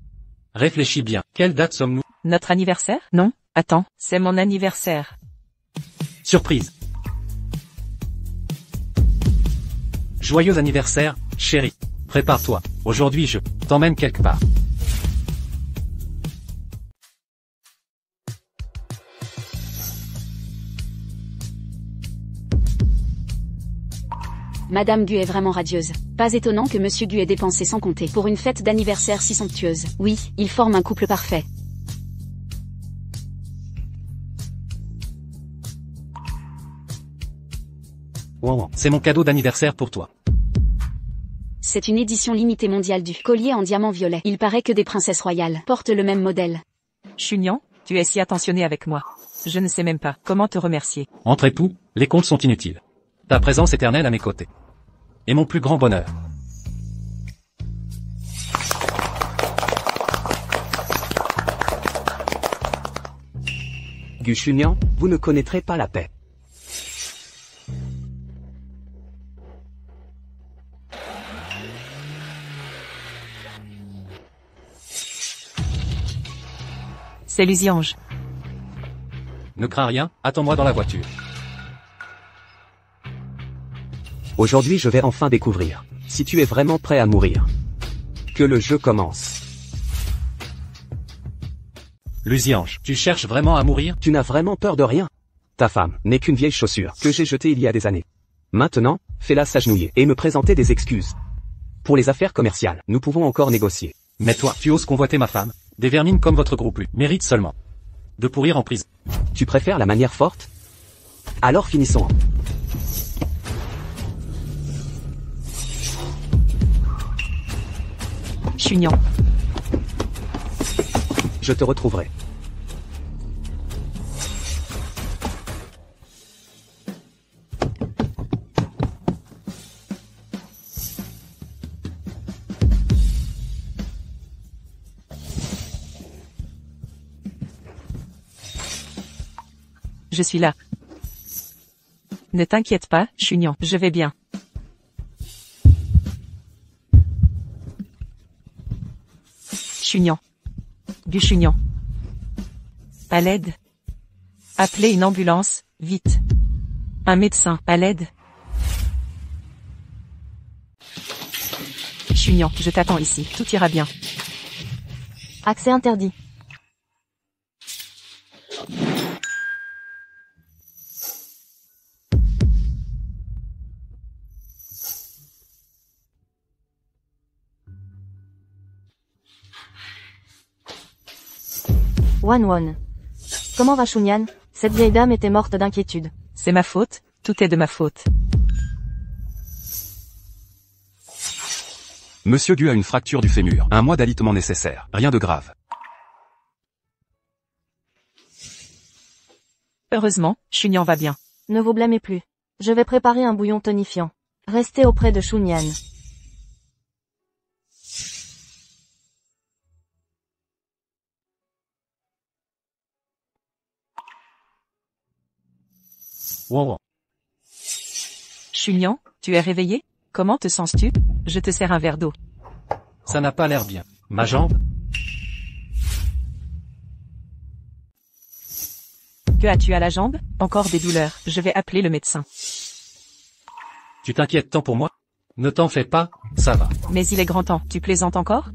Réfléchis bien. Quelle date sommes-nous? Notre anniversaire? Non, attends, c'est mon anniversaire. Surprise. Joyeux anniversaire, chérie. Prépare-toi. Aujourd'hui je t'emmène quelque part. Madame Gu est vraiment radieuse. Pas étonnant que Monsieur Gu ait dépensé sans compter pour une fête d'anniversaire si somptueuse. Oui, ils forment un couple parfait. C'est mon cadeau d'anniversaire pour toi. C'est une édition limitée mondiale du collier en diamant violet. Il paraît que des princesses royales portent le même modèle. Chunian, tu es si attentionné avec moi. Je ne sais même pas comment te remercier. Entre époux, les comptes sont inutiles. Ta présence éternelle à mes côtés. Et mon plus grand bonheur. Gu Chunian, vous ne connaîtrez pas la paix. C'est Lusiange. Ne crains rien, attends-moi dans la voiture. Aujourd'hui je vais enfin découvrir si tu es vraiment prêt à mourir. Que le jeu commence. Lusiange, tu cherches vraiment à mourir? Tu n'as vraiment peur de rien. Ta femme n'est qu'une vieille chaussure que j'ai jetée il y a des années. Maintenant, fais-la s'agenouiller et me présenter des excuses. Pour les affaires commerciales, nous pouvons encore négocier. Mais toi, tu oses convoiter ma femme? Des vermines comme votre groupe lui méritent seulement de pourrir en prison. Tu préfères la manière forte? Alors finissons. Chunian. Je te retrouverai. Je suis là. Ne t'inquiète pas, Chunian, je vais bien. Chunian. Gu Chunian. À l'aide. Appelez une ambulance, vite. Un médecin, à l'aide. Chunian, je t'attends ici, tout ira bien. Accès interdit. Wan. Comment va Chunian? Cette vieille dame était morte d'inquiétude. C'est ma faute, tout est de ma faute. Monsieur Gu a une fracture du fémur. Un mois d'alitement nécessaire. Rien de grave. Heureusement, Chunian va bien. Ne vous blâmez plus. Je vais préparer un bouillon tonifiant. Restez auprès de Chunian. Wow. Chunian, tu es réveillé? Comment te sens-tu? Je te sers un verre d'eau. Ça n'a pas l'air bien. Ma jambe? Que as-tu à la jambe? Encore des douleurs. Je vais appeler le médecin. Tu t'inquiètes tant pour moi? Ne t'en fais pas, ça va. Mais il est grand temps. Tu plaisantes encore?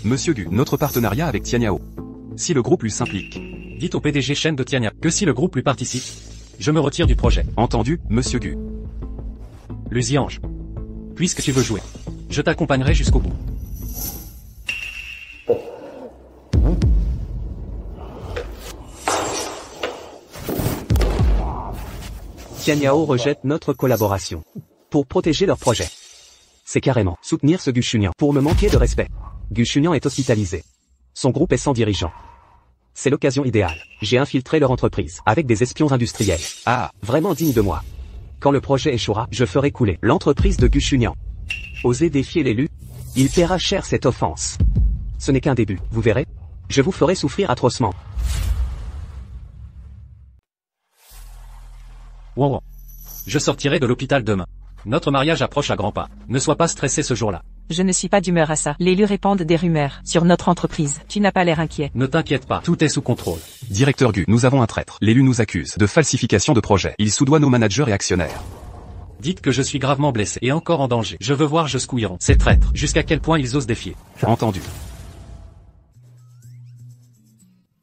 Monsieur Gu, notre partenariat avec Tianyao. Si le groupe lui s'implique. Dites au PDG Shen de Tiania que si le groupe lui participe, je me retire du projet. Entendu, Monsieur Gu. Lusiange. Puisque tu veux jouer, je t'accompagnerai jusqu'au bout. Tianyao rejette notre collaboration. Pour protéger leur projet. C'est carrément soutenir ce Gu Chunian pour me manquer de respect. Gu Chunian est hospitalisé. Son groupe est sans dirigeant. C'est l'occasion idéale. J'ai infiltré leur entreprise avec des espions industriels. Ah, vraiment digne de moi. Quand le projet échouera, je ferai couler l'entreprise de Gu Chunian. Osez défier l'élu? Il paiera cher cette offense. Ce n'est qu'un début, vous verrez. Je vous ferai souffrir atrocement. Wow. Je sortirai de l'hôpital demain. Notre mariage approche à grands pas. Ne sois pas stressé ce jour-là. Je ne suis pas d'humeur à ça. L'élu répandent des rumeurs sur notre entreprise. Tu n'as pas l'air inquiet. Ne t'inquiète pas, tout est sous contrôle. Directeur Gu, nous avons un traître. L'élu nous accuse de falsification de projet. Il soudoie nos managers et actionnaires. Dites que je suis gravement blessé et encore en danger. Je veux voir jusqu'où iront ces traîtres, jusqu'à quel point ils osent défier. Entendu.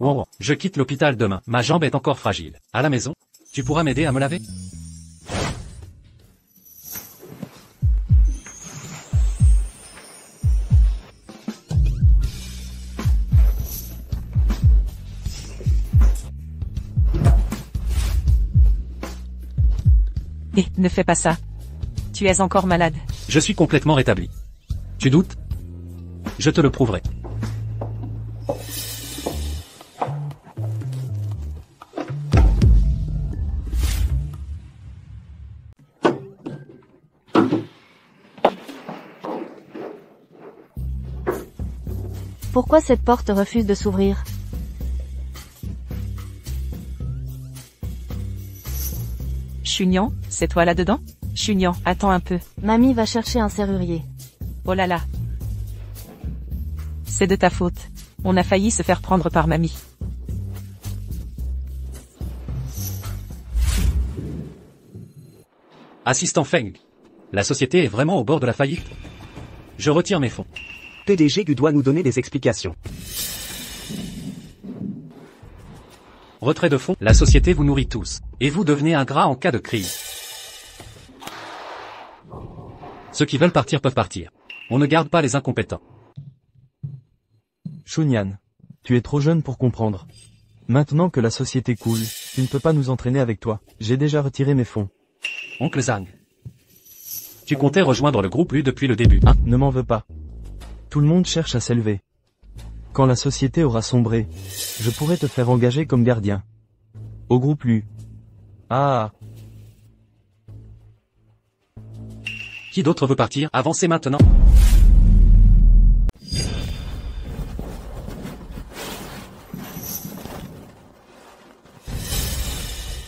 Wow. Je quitte l'hôpital demain. Ma jambe est encore fragile. À la maison, tu pourras m'aider à me laver? Ne fais pas ça. Tu es encore malade. Je suis complètement rétabli. Tu doutes? Je te le prouverai. Pourquoi cette porte refuse de s'ouvrir? Chunian, c'est toi là-dedans? Chunian, attends un peu. Mamie va chercher un serrurier. Oh là là. C'est de ta faute. On a failli se faire prendre par mamie. Assistant Feng. La société est vraiment au bord de la faillite. Je retire mes fonds. PDG Gu doit nous donner des explications. Retrait de fonds, la société vous nourrit tous. Et vous devenez ingrat en cas de crise. Ceux qui veulent partir peuvent partir. On ne garde pas les incompétents. Chunyan, tu es trop jeune pour comprendre. Maintenant que la société coule, tu ne peux pas nous entraîner avec toi. J'ai déjà retiré mes fonds. Oncle Zhang. Tu comptais rejoindre le groupe Lu depuis le début, hein? Ne m'en veux pas. Tout le monde cherche à s'élever. Quand la société aura sombré, je pourrais te faire engager comme gardien. Au groupe Lu. Ah. Qui d'autre veut partir? Avancez maintenant.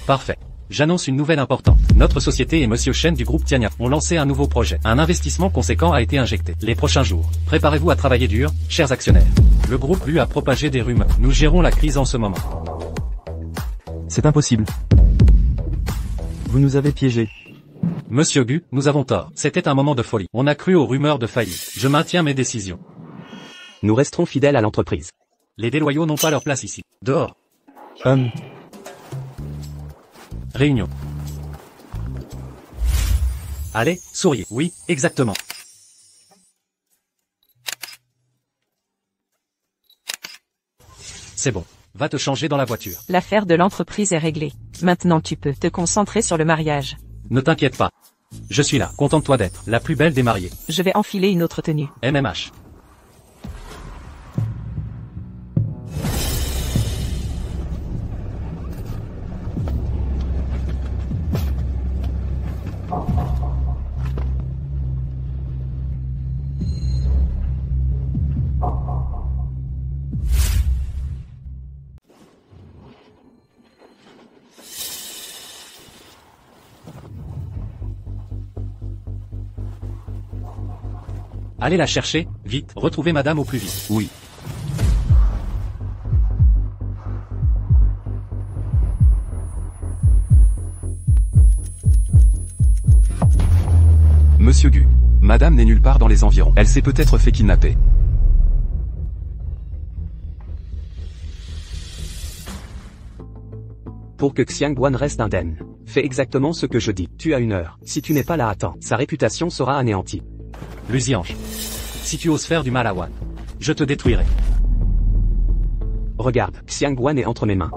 Parfait. J'annonce une nouvelle importante. Notre société et Monsieur Shen du groupe Tiania ont lancé un nouveau projet. Un investissement conséquent a été injecté. Les prochains jours, préparez-vous à travailler dur, chers actionnaires. Le groupe Lu a propagé des rumeurs. Nous gérons la crise en ce moment. C'est impossible. Vous nous avez piégés. Monsieur Gu, nous avons tort. C'était un moment de folie. On a cru aux rumeurs de faillite. Je maintiens mes décisions. Nous resterons fidèles à l'entreprise. Les déloyaux n'ont pas leur place ici. Dehors. Réunion. Allez, souriez. Oui, exactement. C'est bon. Va te changer dans la voiture. L'affaire de l'entreprise est réglée. Maintenant tu peux te concentrer sur le mariage. Ne t'inquiète pas. Je suis là. Contente-toi d'être la plus belle des mariées. Je vais enfiler une autre tenue. MMH. Allez la chercher, vite, retrouvez madame au plus vite. Oui. Monsieur Gu. Madame n'est nulle part dans les environs. Elle s'est peut-être fait kidnapper. Pour que Xiangguan reste indemne, fais exactement ce que je dis. Tu as 1 heure. Si tu n'es pas là à temps, sa réputation sera anéantie. Luziange. Si tu oses faire du mal à Wan, je te détruirai. Regarde, Xiangguan est entre mes mains.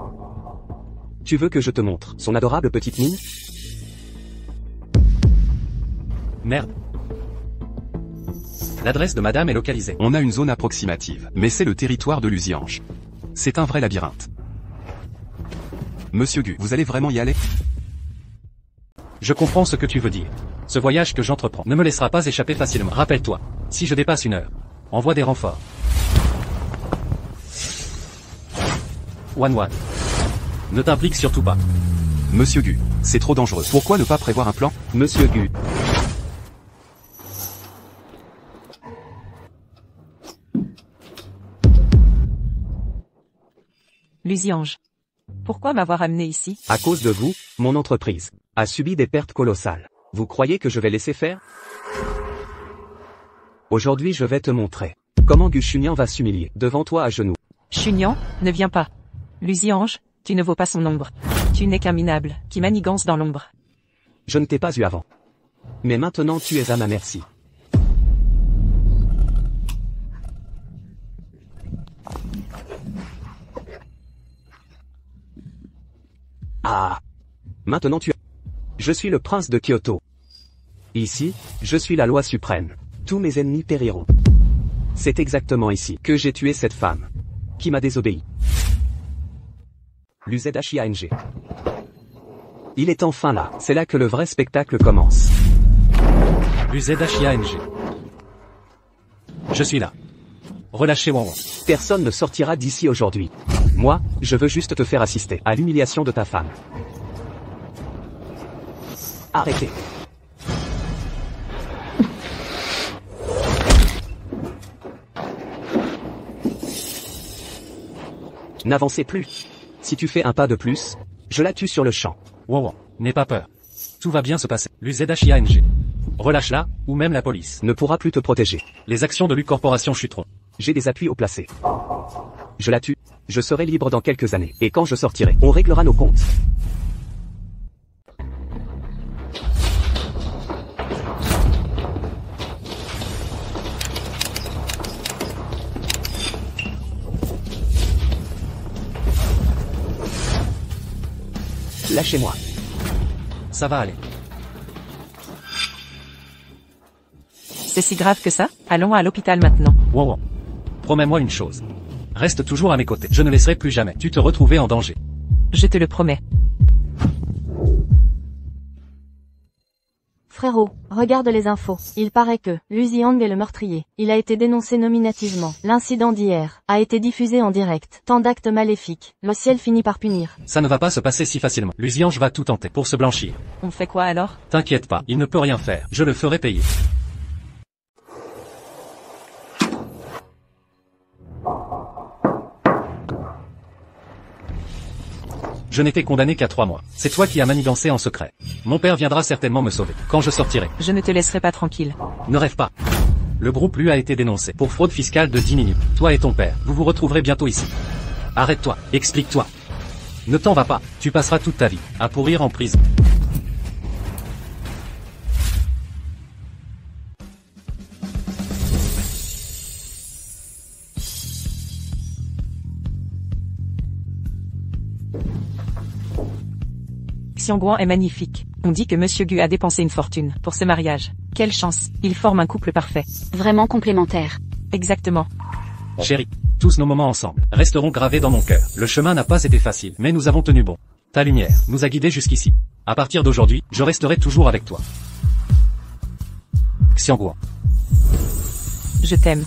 Tu veux que je te montre son adorable petite mine? Merde. L'adresse de madame est localisée. On a une zone approximative, mais c'est le territoire de Luziange. C'est un vrai labyrinthe. Monsieur Gu, vous allez vraiment y aller? Je comprends ce que tu veux dire. Ce voyage que j'entreprends ne me laissera pas échapper facilement. Rappelle-toi, si je dépasse 1 heure, envoie des renforts. Wan. Ne t'implique surtout pas. Monsieur Gu, c'est trop dangereux. Pourquoi ne pas prévoir un plan? Monsieur Gu. Luziange. Pourquoi m'avoir amené ici? À cause de vous, mon entreprise a subi des pertes colossales. Vous croyez que je vais laisser faire? Aujourd'hui je vais te montrer comment Gu Chunian va s'humilier devant toi à genoux. Chunian, ne viens pas. Luziange, tu ne vaux pas son ombre. Tu n'es qu'un minable, qui manigance dans l'ombre. Je ne t'ai pas eu avant. Mais maintenant tu es à ma merci. Ah. Maintenant tu... Je suis le prince de Kyoto. Ici, je suis la loi suprême. Tous mes ennemis périront. C'est exactement ici que j'ai tué cette femme. Qui m'a désobéi. L'UZHIANG. Il est enfin là. C'est là que le vrai spectacle commence. l'UZHIANG. Je suis là. Relâchez Wang Wang. Personne ne sortira d'ici aujourd'hui. Moi, je veux juste te faire assister à l'humiliation de ta femme. Arrêtez. N'avancez plus. Si tu fais un pas de plus, je la tue sur le champ. Wang Wang, n'aie pas peur. Tout va bien se passer. L'UZHIANG. Relâche-la, ou même la police. Ne pourra plus te protéger. Les actions de l'U Corporation chuteront. J'ai des appuis haut placés. Je la tue. Je serai libre dans quelques années. Et quand je sortirai, on réglera nos comptes. Lâchez-moi. Ça va aller. C'est si grave que ça? Allons à l'hôpital maintenant. Wang Wang. Promets-moi une chose. Reste toujours à mes côtés. Je ne laisserai plus jamais tu te retrouver en danger. Je te le promets. Frérot, regarde les infos. Il paraît que Lu Ziang est le meurtrier. Il a été dénoncé nominativement. L'incident d'hier a été diffusé en direct. Tant d'actes maléfiques. Le ciel finit par punir. Ça ne va pas se passer si facilement. Luziange va tout tenter pour se blanchir. On fait quoi alors? T'inquiète pas, il ne peut rien faire. Je le ferai payer. Je n'étais condamné qu'à 3 mois. C'est toi qui as manigancé en secret. Mon père viendra certainement me sauver, quand je sortirai. Je ne te laisserai pas tranquille. Ne rêve pas. Le groupe LU a été dénoncé pour fraude fiscale de 10 minutes. Toi et ton père, vous vous retrouverez bientôt ici. Arrête-toi, explique-toi. Ne t'en va pas, tu passeras toute ta vie à pourrir en prison. Xiangguan est magnifique. On dit que Monsieur Gu a dépensé une fortune pour ce mariage. Quelle chance, ils forment un couple parfait. Vraiment complémentaire. Exactement. Chérie, tous nos moments ensemble resteront gravés dans mon cœur. Le chemin n'a pas été facile, mais nous avons tenu bon. Ta lumière nous a guidés jusqu'ici. À partir d'aujourd'hui, je resterai toujours avec toi. Xiangguan. Je t'aime.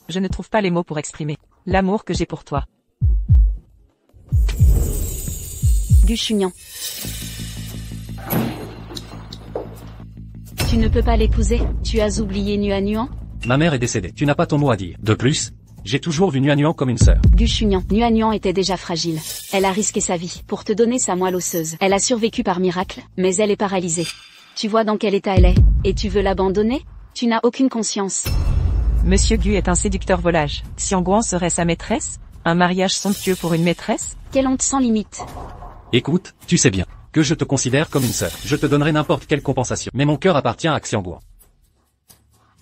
Je ne trouve pas les mots pour exprimer l'amour que j'ai pour toi. Gu Shunyan. Tu ne peux pas l'épouser, tu as oublié Nuanuan? Ma mère est décédée, tu n'as pas ton mot à dire. De plus, j'ai toujours vu Nuanuan comme une sœur. Gu Shunyan. Nuanuan était déjà fragile. Elle a risqué sa vie pour te donner sa moelle osseuse. Elle a survécu par miracle, mais elle est paralysée. Tu vois dans quel état elle est, et tu veux l'abandonner? Tu n'as aucune conscience. Monsieur Gu est un séducteur volage. Xiangguan serait sa maîtresse? Un mariage somptueux pour une maîtresse? Quelle honte sans limite. Écoute, tu sais bien que je te considère comme une sœur. Je te donnerai n'importe quelle compensation. Mais mon cœur appartient à Xiangguan.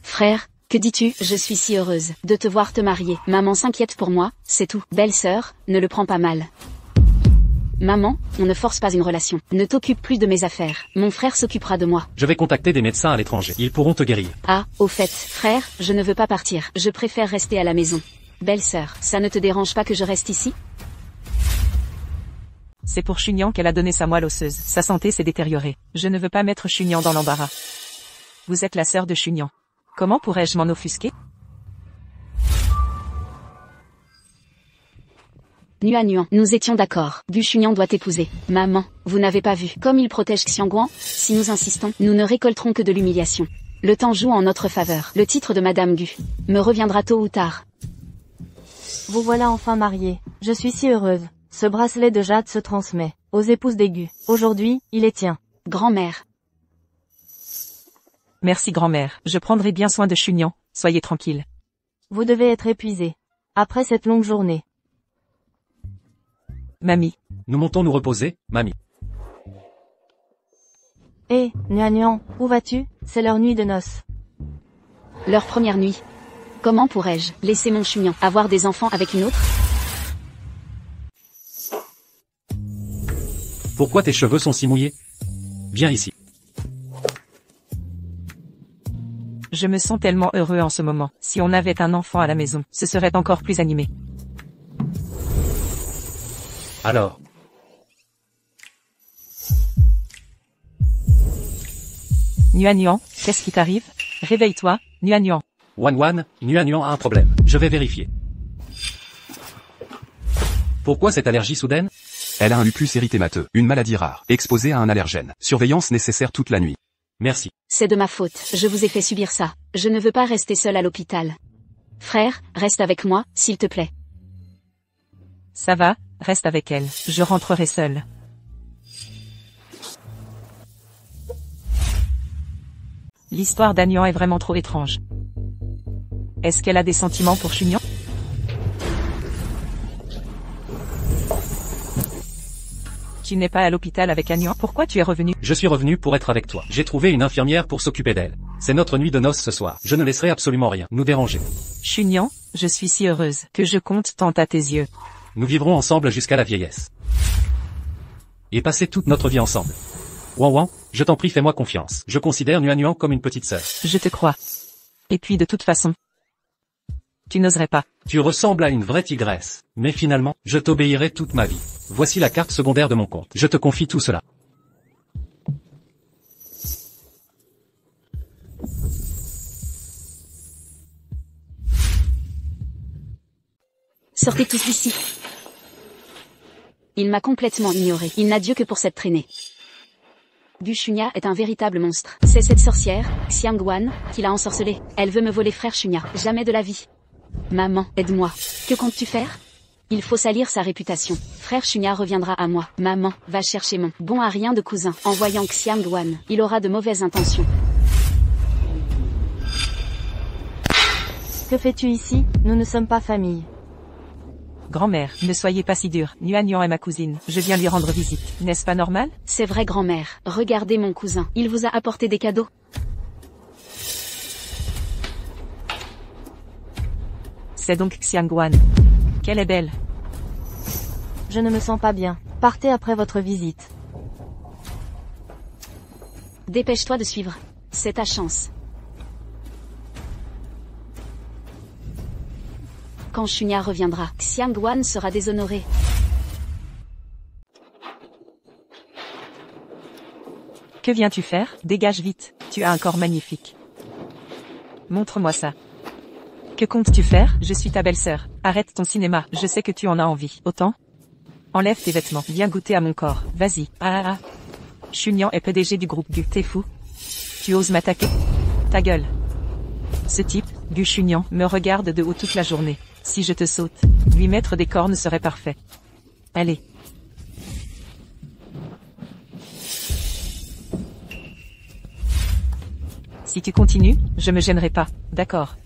Frère, que dis-tu? Je suis si heureuse de te voir te marier. Maman s'inquiète pour moi, c'est tout. Belle sœur, ne le prends pas mal. Maman, on ne force pas une relation. Ne t'occupe plus de mes affaires. Mon frère s'occupera de moi. Je vais contacter des médecins à l'étranger. Ils pourront te guérir. Ah, au fait, frère, je ne veux pas partir. Je préfère rester à la maison. Belle sœur, ça ne te dérange pas que je reste ici? C'est pour Chunyan qu'elle a donné sa moelle osseuse. Sa santé s'est détériorée. Je ne veux pas mettre Chunyan dans l'embarras. Vous êtes la sœur de Chunyan. Comment pourrais-je m'en offusquer? Nuanuan, nous étions d'accord. Gu Shunyan doit t'épouser. Maman, vous n'avez pas vu comme il protège Xiangguan? Si nous insistons, nous ne récolterons que de l'humiliation. Le temps joue en notre faveur. Le titre de Madame Gu me reviendra tôt ou tard. Vous voilà enfin mariés. Je suis si heureuse. Ce bracelet de jade se transmet aux épouses des Gu. Aujourd'hui, il est tien. Grand-mère. Merci grand-mère. Je prendrai bien soin de Chunyan. Soyez tranquille. Vous devez être épuisés. Après cette longue journée. Mamie. Nous montons nous reposer, mamie. Hé, Nuanuan, où vas-tu? C'est leur nuit de noces. Leur première nuit. Comment pourrais-je laisser mon Chunian avoir des enfants avec une autre? Pourquoi tes cheveux sont si mouillés? Viens ici. Je me sens tellement heureux en ce moment. Si on avait un enfant à la maison, ce serait encore plus animé. Alors. Nuan, qu'est-ce qui t'arrive? Réveille-toi, Nuan. Wan, Nuan a un problème. Je vais vérifier. Pourquoi cette allergie soudaine? Elle a un lupus érythémateux, une maladie rare, exposée à un allergène. Surveillance nécessaire toute la nuit. Merci. C'est de ma faute, je vous ai fait subir ça. Je ne veux pas rester seule à l'hôpital. Frère, reste avec moi, s'il te plaît. Ça va, reste avec elle. Je rentrerai seule. L'histoire d'Agnan est vraiment trop étrange. Est-ce qu'elle a des sentiments pour Chunian? Tu n'es pas à l'hôpital avec Agnan, pourquoi tu es revenu? Je suis revenu pour être avec toi. J'ai trouvé une infirmière pour s'occuper d'elle. C'est notre nuit de noces ce soir. Je ne laisserai absolument rien nous déranger. Chunian, je suis si heureuse que je compte tant à tes yeux. Nous vivrons ensemble jusqu'à la vieillesse. Et passer toute notre vie ensemble. Wan, je t'en prie fais-moi confiance. Je considère Nuan comme une petite sœur. Je te crois. Et puis de toute façon, tu n'oserais pas. Tu ressembles à une vraie tigresse. Mais finalement, je t'obéirai toute ma vie. Voici la carte secondaire de mon compte. Je te confie tout cela. Sortez tous d'ici. Il m'a complètement ignoré. Il n'a Dieu que pour cette traînée. Shunya est un véritable monstre. C'est cette sorcière, Xiangwan, qui l'a ensorcelée. Elle veut me voler frère Shunya. Jamais de la vie. Maman, aide-moi. Que comptes-tu faire? Il faut salir sa réputation. Frère Shunya reviendra à moi. Maman, va chercher mon bon à rien de cousin. En voyant Xiangwan, il aura de mauvaises intentions. Que fais-tu ici? Nous ne sommes pas famille. Grand-mère, ne soyez pas si dure. Nuan est ma cousine. Je viens lui rendre visite. N'est-ce pas normal? C'est vrai grand-mère. Regardez mon cousin. Il vous a apporté des cadeaux. C'est donc Xiangwan. Qu'elle est belle. Je ne me sens pas bien. Partez après votre visite. Dépêche-toi de suivre. C'est ta chance. Quand Shunya reviendra, Xiangwan sera déshonoré. Que viens-tu faire? Dégage vite. Tu as un corps magnifique. Montre-moi ça. Que comptes-tu faire? Je suis ta belle-sœur. Arrête ton cinéma. Je sais que tu en as envie. Autant? Enlève tes vêtements. Viens goûter à mon corps. Vas-y. Ah. Chunian est PDG du groupe Gu. T'es fou? Tu oses m'attaquer? Ta gueule. Ce type, Gu Chunian, me regarde de haut toute la journée. Si je te saute, lui mettre des cornes serait parfait. Allez. Si tu continues, je me gênerai pas, d'accord?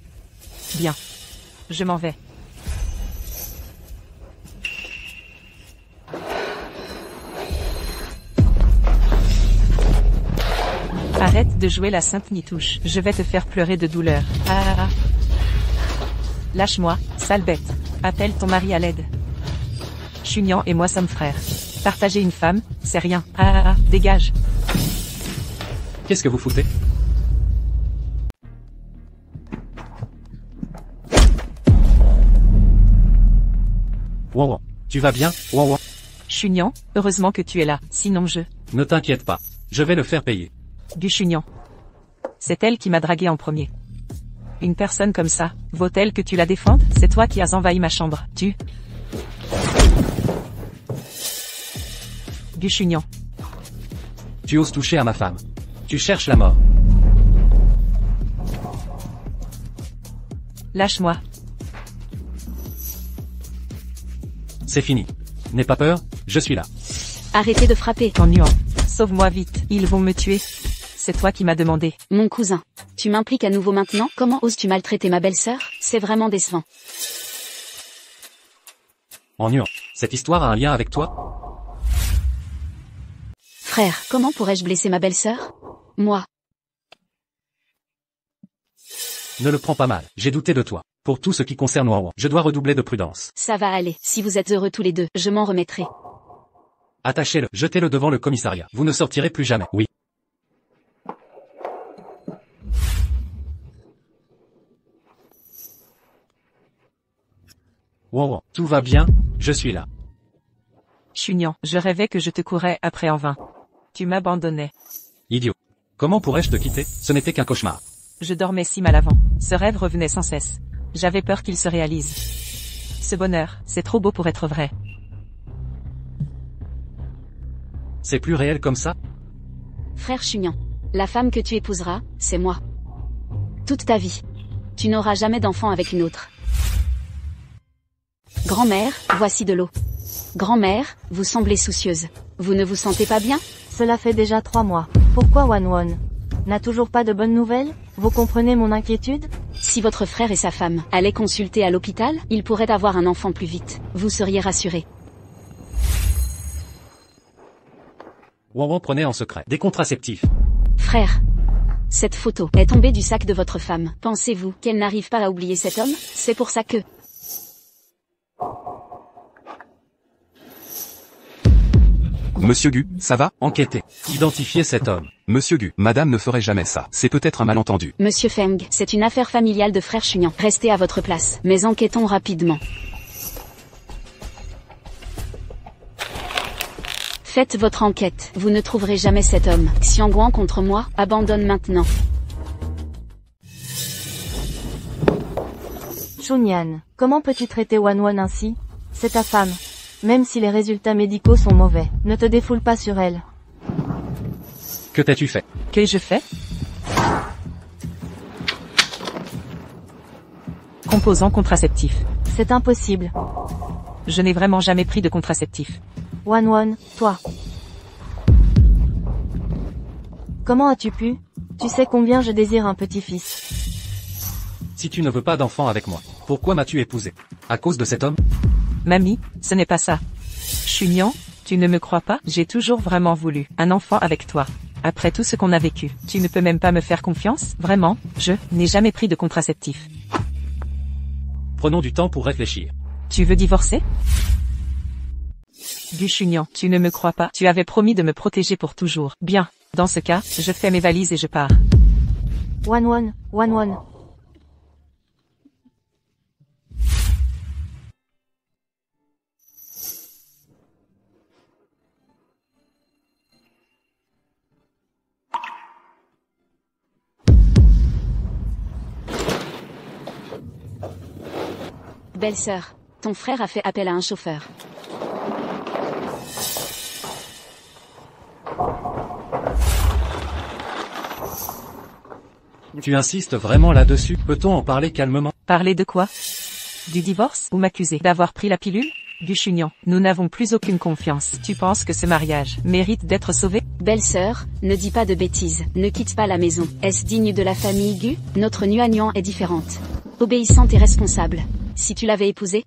Bien. Je m'en vais. Arrête de jouer la sainte nitouche. Je vais te faire pleurer de douleur. Ah. Lâche-moi, sale bête. Appelle ton mari à l'aide. Chunian et moi sommes frères. Partager une femme, c'est rien. Ah, dégage. Qu'est-ce que vous foutez? Wan, tu vas bien, Wan? Chunian, heureusement que tu es là, sinon je... Ne t'inquiète pas, je vais le faire payer. Du Chunian. C'est elle qui m'a dragué en premier. Une personne comme ça, vaut-elle que tu la défendes? C'est toi qui as envahi ma chambre, tu... Du Chunian. Tu oses toucher à ma femme. Tu cherches la mort. Lâche-moi. C'est fini. N'aie pas peur, je suis là. Arrêtez de frapper. En Nuan. Sauve-moi vite, ils vont me tuer. C'est toi qui m'as demandé. Mon cousin. Tu m'impliques à nouveau maintenant? Comment oses-tu maltraiter ma belle-sœur? C'est vraiment décevant. En Nuan, cette histoire a un lien avec toi? Frère, comment pourrais-je blesser ma belle-sœur? Moi. Ne le prends pas mal, j'ai douté de toi. Pour tout ce qui concerne Wanwan, je dois redoubler de prudence. Ça va aller, si vous êtes heureux tous les deux, je m'en remettrai. Attachez-le, jetez-le devant le commissariat. Vous ne sortirez plus jamais. Oui. Wanwan, tout va bien, je suis là. Chunian, je rêvais que je te courais après en vain. Tu m'abandonnais. Idiot. Comment pourrais-je te quitter? Ce n'était qu'un cauchemar. Je dormais si mal avant. Ce rêve revenait sans cesse. J'avais peur qu'il se réalise. Ce bonheur, c'est trop beau pour être vrai. C'est plus réel comme ça? Frère Chunian, la femme que tu épouseras, c'est moi. Toute ta vie. Tu n'auras jamais d'enfant avec une autre. Grand-mère, voici de l'eau. Grand-mère, vous semblez soucieuse. Vous ne vous sentez pas bien? Cela fait déjà 3 mois. Pourquoi Wanwan n'a toujours pas de bonnes nouvelles? Vous comprenez mon inquiétude? Si votre frère et sa femme allaient consulter à l'hôpital, ils pourraient avoir un enfant plus vite. Vous seriez rassuré. Wanwan prenait en secret des contraceptifs. Frère, cette photo est tombée du sac de votre femme. Pensez-vous qu'elle n'arrive pas à oublier cet homme? C'est pour ça que... Monsieur Gu, ça va? Enquêtez. Identifiez cet homme. Monsieur Gu, madame ne ferait jamais ça. C'est peut-être un malentendu. Monsieur Feng, c'est une affaire familiale de frère Chunian. Restez à votre place, mais enquêtons rapidement. Faites votre enquête. Vous ne trouverez jamais cet homme. Xiangguan contre moi, abandonne maintenant. Chunyan, comment peux-tu traiter Wanwan ainsi? C'est ta femme. Même si les résultats médicaux sont mauvais, ne te défoule pas sur elle. Que t'as-tu fait? Qu'ai-je fait? Composant contraceptif. C'est impossible. Je n'ai vraiment jamais pris de contraceptif. Wanwan, toi. Comment as-tu pu? Tu sais combien je désire un petit-fils. Si tu ne veux pas d'enfant avec moi, pourquoi m'as-tu épousé? À cause de cet homme? Mamie, ce n'est pas ça. Chunian, tu ne me crois pas? J'ai toujours vraiment voulu un enfant avec toi. Après tout ce qu'on a vécu, tu ne peux même pas me faire confiance? Vraiment, je n'ai jamais pris de contraceptif. Prenons du temps pour réfléchir. Tu veux divorcer? Du Chunian, tu ne me crois pas? Tu avais promis de me protéger pour toujours. Bien, dans ce cas, je fais mes valises et je pars. Wanwan. Belle-sœur, ton frère a fait appel à un chauffeur. Tu insistes vraiment là-dessus? Peut-on en parler calmement? Parler de quoi? Du divorce? Ou m'accuser d'avoir pris la pilule? Du Chunian, nous n'avons plus aucune confiance. Tu penses que ce mariage mérite d'être sauvé? Belle-sœur, ne dis pas de bêtises. Ne quitte pas la maison. Est-ce digne de la famille Gu? Notre Nuan est différente. Obéissante et responsable. Si tu l'avais épousée,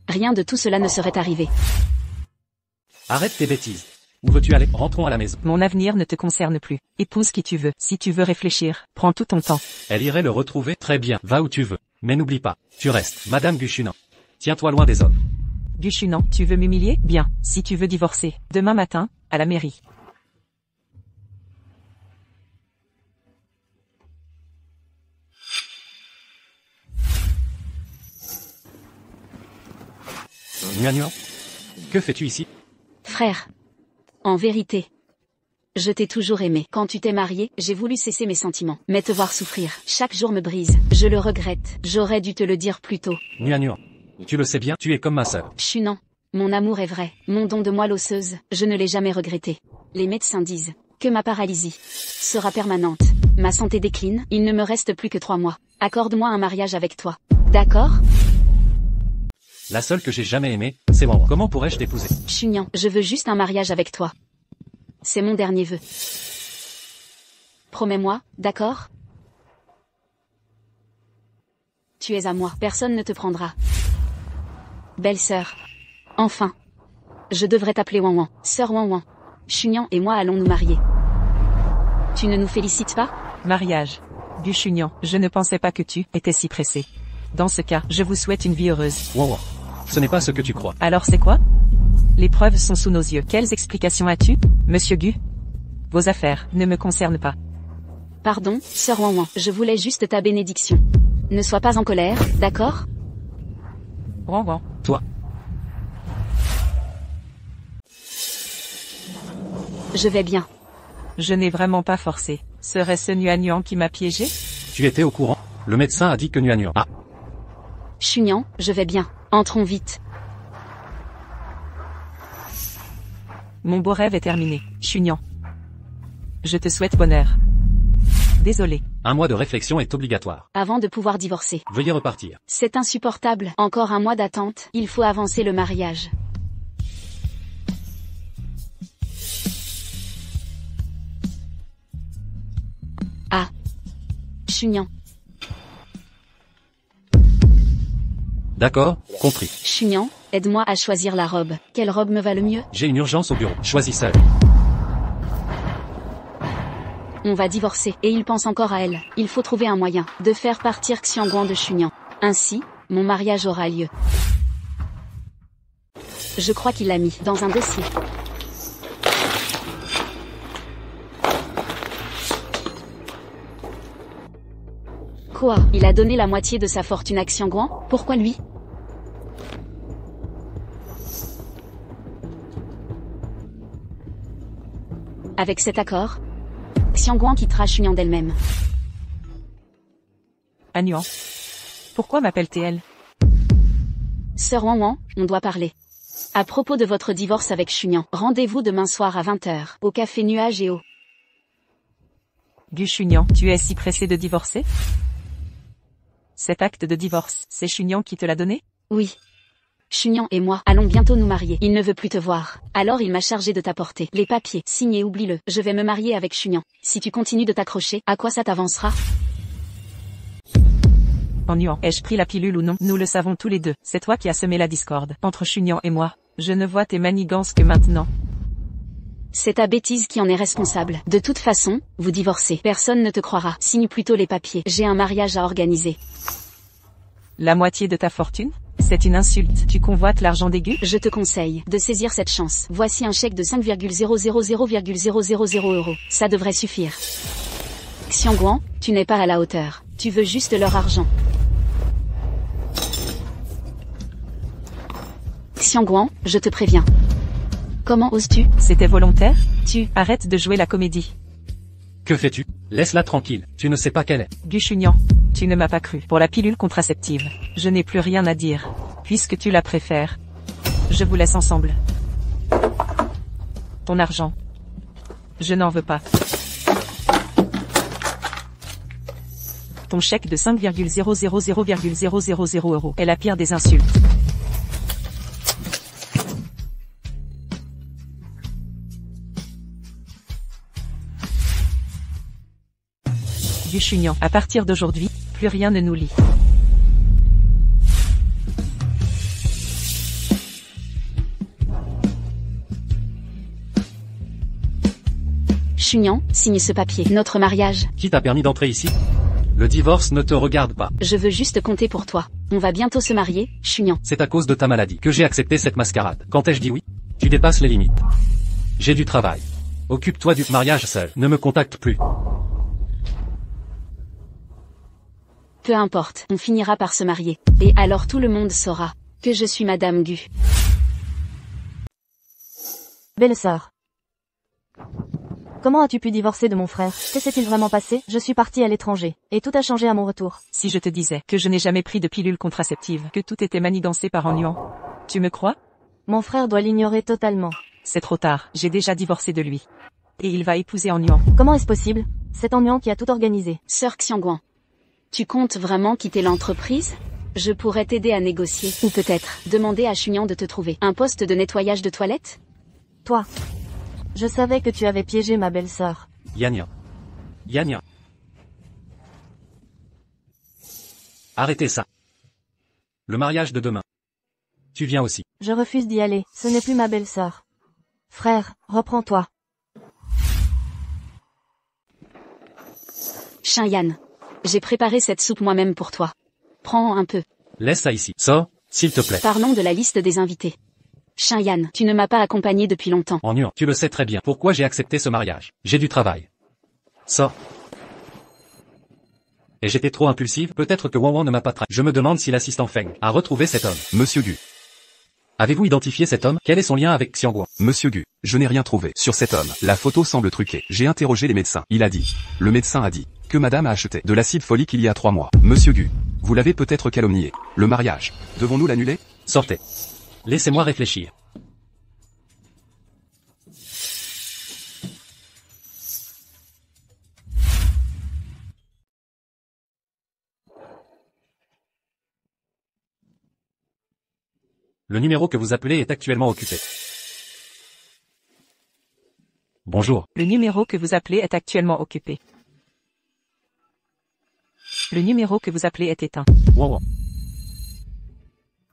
rien de tout cela ne serait arrivé. Arrête tes bêtises. Où veux-tu aller? Rentrons à la maison. Mon avenir ne te concerne plus. Épouse qui tu veux. Si tu veux réfléchir, prends tout ton temps. Elle irait le retrouver? Très bien, va où tu veux. Mais n'oublie pas, tu restes, Madame Guchunan. Tiens-toi loin des hommes. Guchunan, tu veux m'humilier? Bien, si tu veux divorcer, demain matin, à la mairie. Nuan, que fais-tu ici? Frère, en vérité, je t'ai toujours aimé. Quand tu t'es marié, j'ai voulu cesser mes sentiments. Mais te voir souffrir, chaque jour me brise. Je le regrette. J'aurais dû te le dire plus tôt. Nuan, tu le sais bien, tu es comme ma sœur. Chunan, mon amour est vrai. Mon don de moelle osseuse, je ne l'ai jamais regretté. Les médecins disent que ma paralysie sera permanente. Ma santé décline, il ne me reste plus que 3 mois. Accorde-moi un mariage avec toi. D'accord? La seule que j'ai jamais aimée, c'est Wanwan. Comment pourrais-je t'épouser? Chunian, je veux juste un mariage avec toi. C'est mon dernier vœu. Promets-moi, d'accord? Tu es à moi, personne ne te prendra. Belle-sœur. Enfin. Je devrais t'appeler Wanwan. Sœur Wanwan. Chunian et moi allons nous marier. Tu ne nous félicites pas? Mariage. Gu Chunian, je ne pensais pas que tu étais si pressé. Dans ce cas, je vous souhaite une vie heureuse. Wow. Ce n'est pas ce que tu crois. Alors c'est quoi? Les preuves sont sous nos yeux. Quelles explications as-tu, Monsieur Gu? Vos affaires ne me concernent pas. Pardon, Sœur Wanwan, je voulais juste ta bénédiction. Ne sois pas en colère, d'accord? Wanwan. Toi. Je vais bien. Je n'ai vraiment pas forcé. Serait-ce Nuan qui m'a piégé? Tu étais au courant? Le médecin a dit que Nuan. Ah. Chunian, je vais bien. Entrons vite. Mon beau rêve est terminé, Chunian. Je te souhaite bonheur. Désolé. Un mois de réflexion est obligatoire. Avant de pouvoir divorcer. Veuillez repartir. C'est insupportable. Encore un mois d'attente. Il faut avancer le mariage. Ah. Chunian. D'accord, compris. Chunian, aide-moi à choisir la robe. Quelle robe me va le mieux? J'ai une urgence au bureau. Choisis seul. On va divorcer, et il pense encore à elle. Il faut trouver un moyen de faire partir Xiangguan de Chunian. Ainsi, mon mariage aura lieu. Je crois qu'il l'a mis dans un dossier. Quoi? Il a donné la moitié de sa fortune à Xiangguan? Pourquoi lui? Avec cet accord, Xiangguan quittera Chunian d'elle-même. Nuan. Pourquoi m'appelle-t-elle? Sœur Wanwan, on doit parler. À propos de votre divorce avec Chunian, rendez-vous demain soir à 20h, au café Nuage et eau. Gu Chunian, tu es si pressé de divorcer? Cet acte de divorce, c'est Chunian qui te l'a donné? Oui. Chunian et moi allons bientôt nous marier. Il ne veut plus te voir. Alors il m'a chargé de t'apporter les papiers. Signés, oublie-le. Je vais me marier avec Chunian. Si tu continues de t'accrocher, à quoi ça t'avancera? Nuan, ai-je pris la pilule ou non? Nous le savons tous les deux. C'est toi qui as semé la discorde entre Chunian et moi. Je ne vois tes manigances que maintenant. C'est ta bêtise qui en est responsable. De toute façon, vous divorcez. Personne ne te croira. Signe plutôt les papiers. J'ai un mariage à organiser. La moitié de ta fortune? C'est une insulte. Tu convoites l'argent des Gu? Je te conseille de saisir cette chance. Voici un chèque de 5,000,000 euros. Ça devrait suffire. Xiangguan, tu n'es pas à la hauteur. Tu veux juste leur argent. Xiangguan, je te préviens. Comment oses-tu? C'était volontaire? Arrête de jouer la comédie. Que fais-tu? Laisse-la tranquille. Tu ne sais pas quelle est. Gu Chunian, tu ne m'as pas cru. Pour la pilule contraceptive, je n'ai plus rien à dire. Puisque tu la préfères, je vous laisse ensemble. Ton argent. Je n'en veux pas. Ton chèque de 5,000,000 euros est la pire des insultes. Gu Chunian, à partir d'aujourd'hui, plus rien ne nous lie. Chunian, signe ce papier. Notre mariage. Qui t'a permis d'entrer ici? Le divorce ne te regarde pas. Je veux juste compter pour toi. On va bientôt se marier, Chunian. C'est à cause de ta maladie que j'ai accepté cette mascarade. Quand ai-je dit oui? Tu dépasses les limites. J'ai du travail. Occupe-toi du mariage seul. Ne me contacte plus. Peu importe, on finira par se marier. Et alors tout le monde saura que je suis Madame Gu. Belle-sœur. Comment as-tu pu divorcer de mon frère? Que s'est-il vraiment passé? Je suis partie à l'étranger, et tout a changé à mon retour. Si je te disais que je n'ai jamais pris de pilule contraceptive, que tout était manigancé par Nuan, tu me crois? Mon frère doit l'ignorer totalement. C'est trop tard, j'ai déjà divorcé de lui. Et il va épouser Nuan. Comment est-ce possible? C'est Nuan qui a tout organisé. Sœur Xiangguan, tu comptes vraiment quitter l'entreprise? Je pourrais t'aider à négocier, ou peut-être demander à Chunian de te trouver un poste de nettoyage de toilettes? Toi. Je savais que tu avais piégé ma belle-sœur. Yanya. Yanya. Arrêtez ça. Le mariage de demain. Tu viens aussi. Je refuse d'y aller, ce n'est plus ma belle-sœur. Frère, reprends-toi. Shinyan. J'ai préparé cette soupe moi-même pour toi. Prends un peu. Laisse ça ici. Sors, s'il te plaît. Parlons de la liste des invités. Cheyenne, tu ne m'as pas accompagné depuis longtemps. En nuant, tu le sais très bien. Pourquoi j'ai accepté ce mariage? J'ai du travail. Sors. Et j'étais trop impulsive, peut-être que Wang Wang ne m'a pas trahi. Je me demande si l'assistant Feng a retrouvé cet homme. Monsieur Gu. Avez-vous identifié cet homme? Quel est son lien avec Xiangguan? Monsieur Gu, je n'ai rien trouvé sur cet homme. La photo semble truquée. J'ai interrogé les médecins. Le médecin a dit que madame a acheté de l'acide folique il y a 3 mois. Monsieur Gu, vous l'avez peut-être calomnié. Le mariage, devons-nous l'annuler? Sortez. Laissez-moi réfléchir. Le numéro que vous appelez est actuellement occupé. Bonjour. Le numéro que vous appelez est actuellement occupé. Le numéro que vous appelez est éteint. Wang Wang.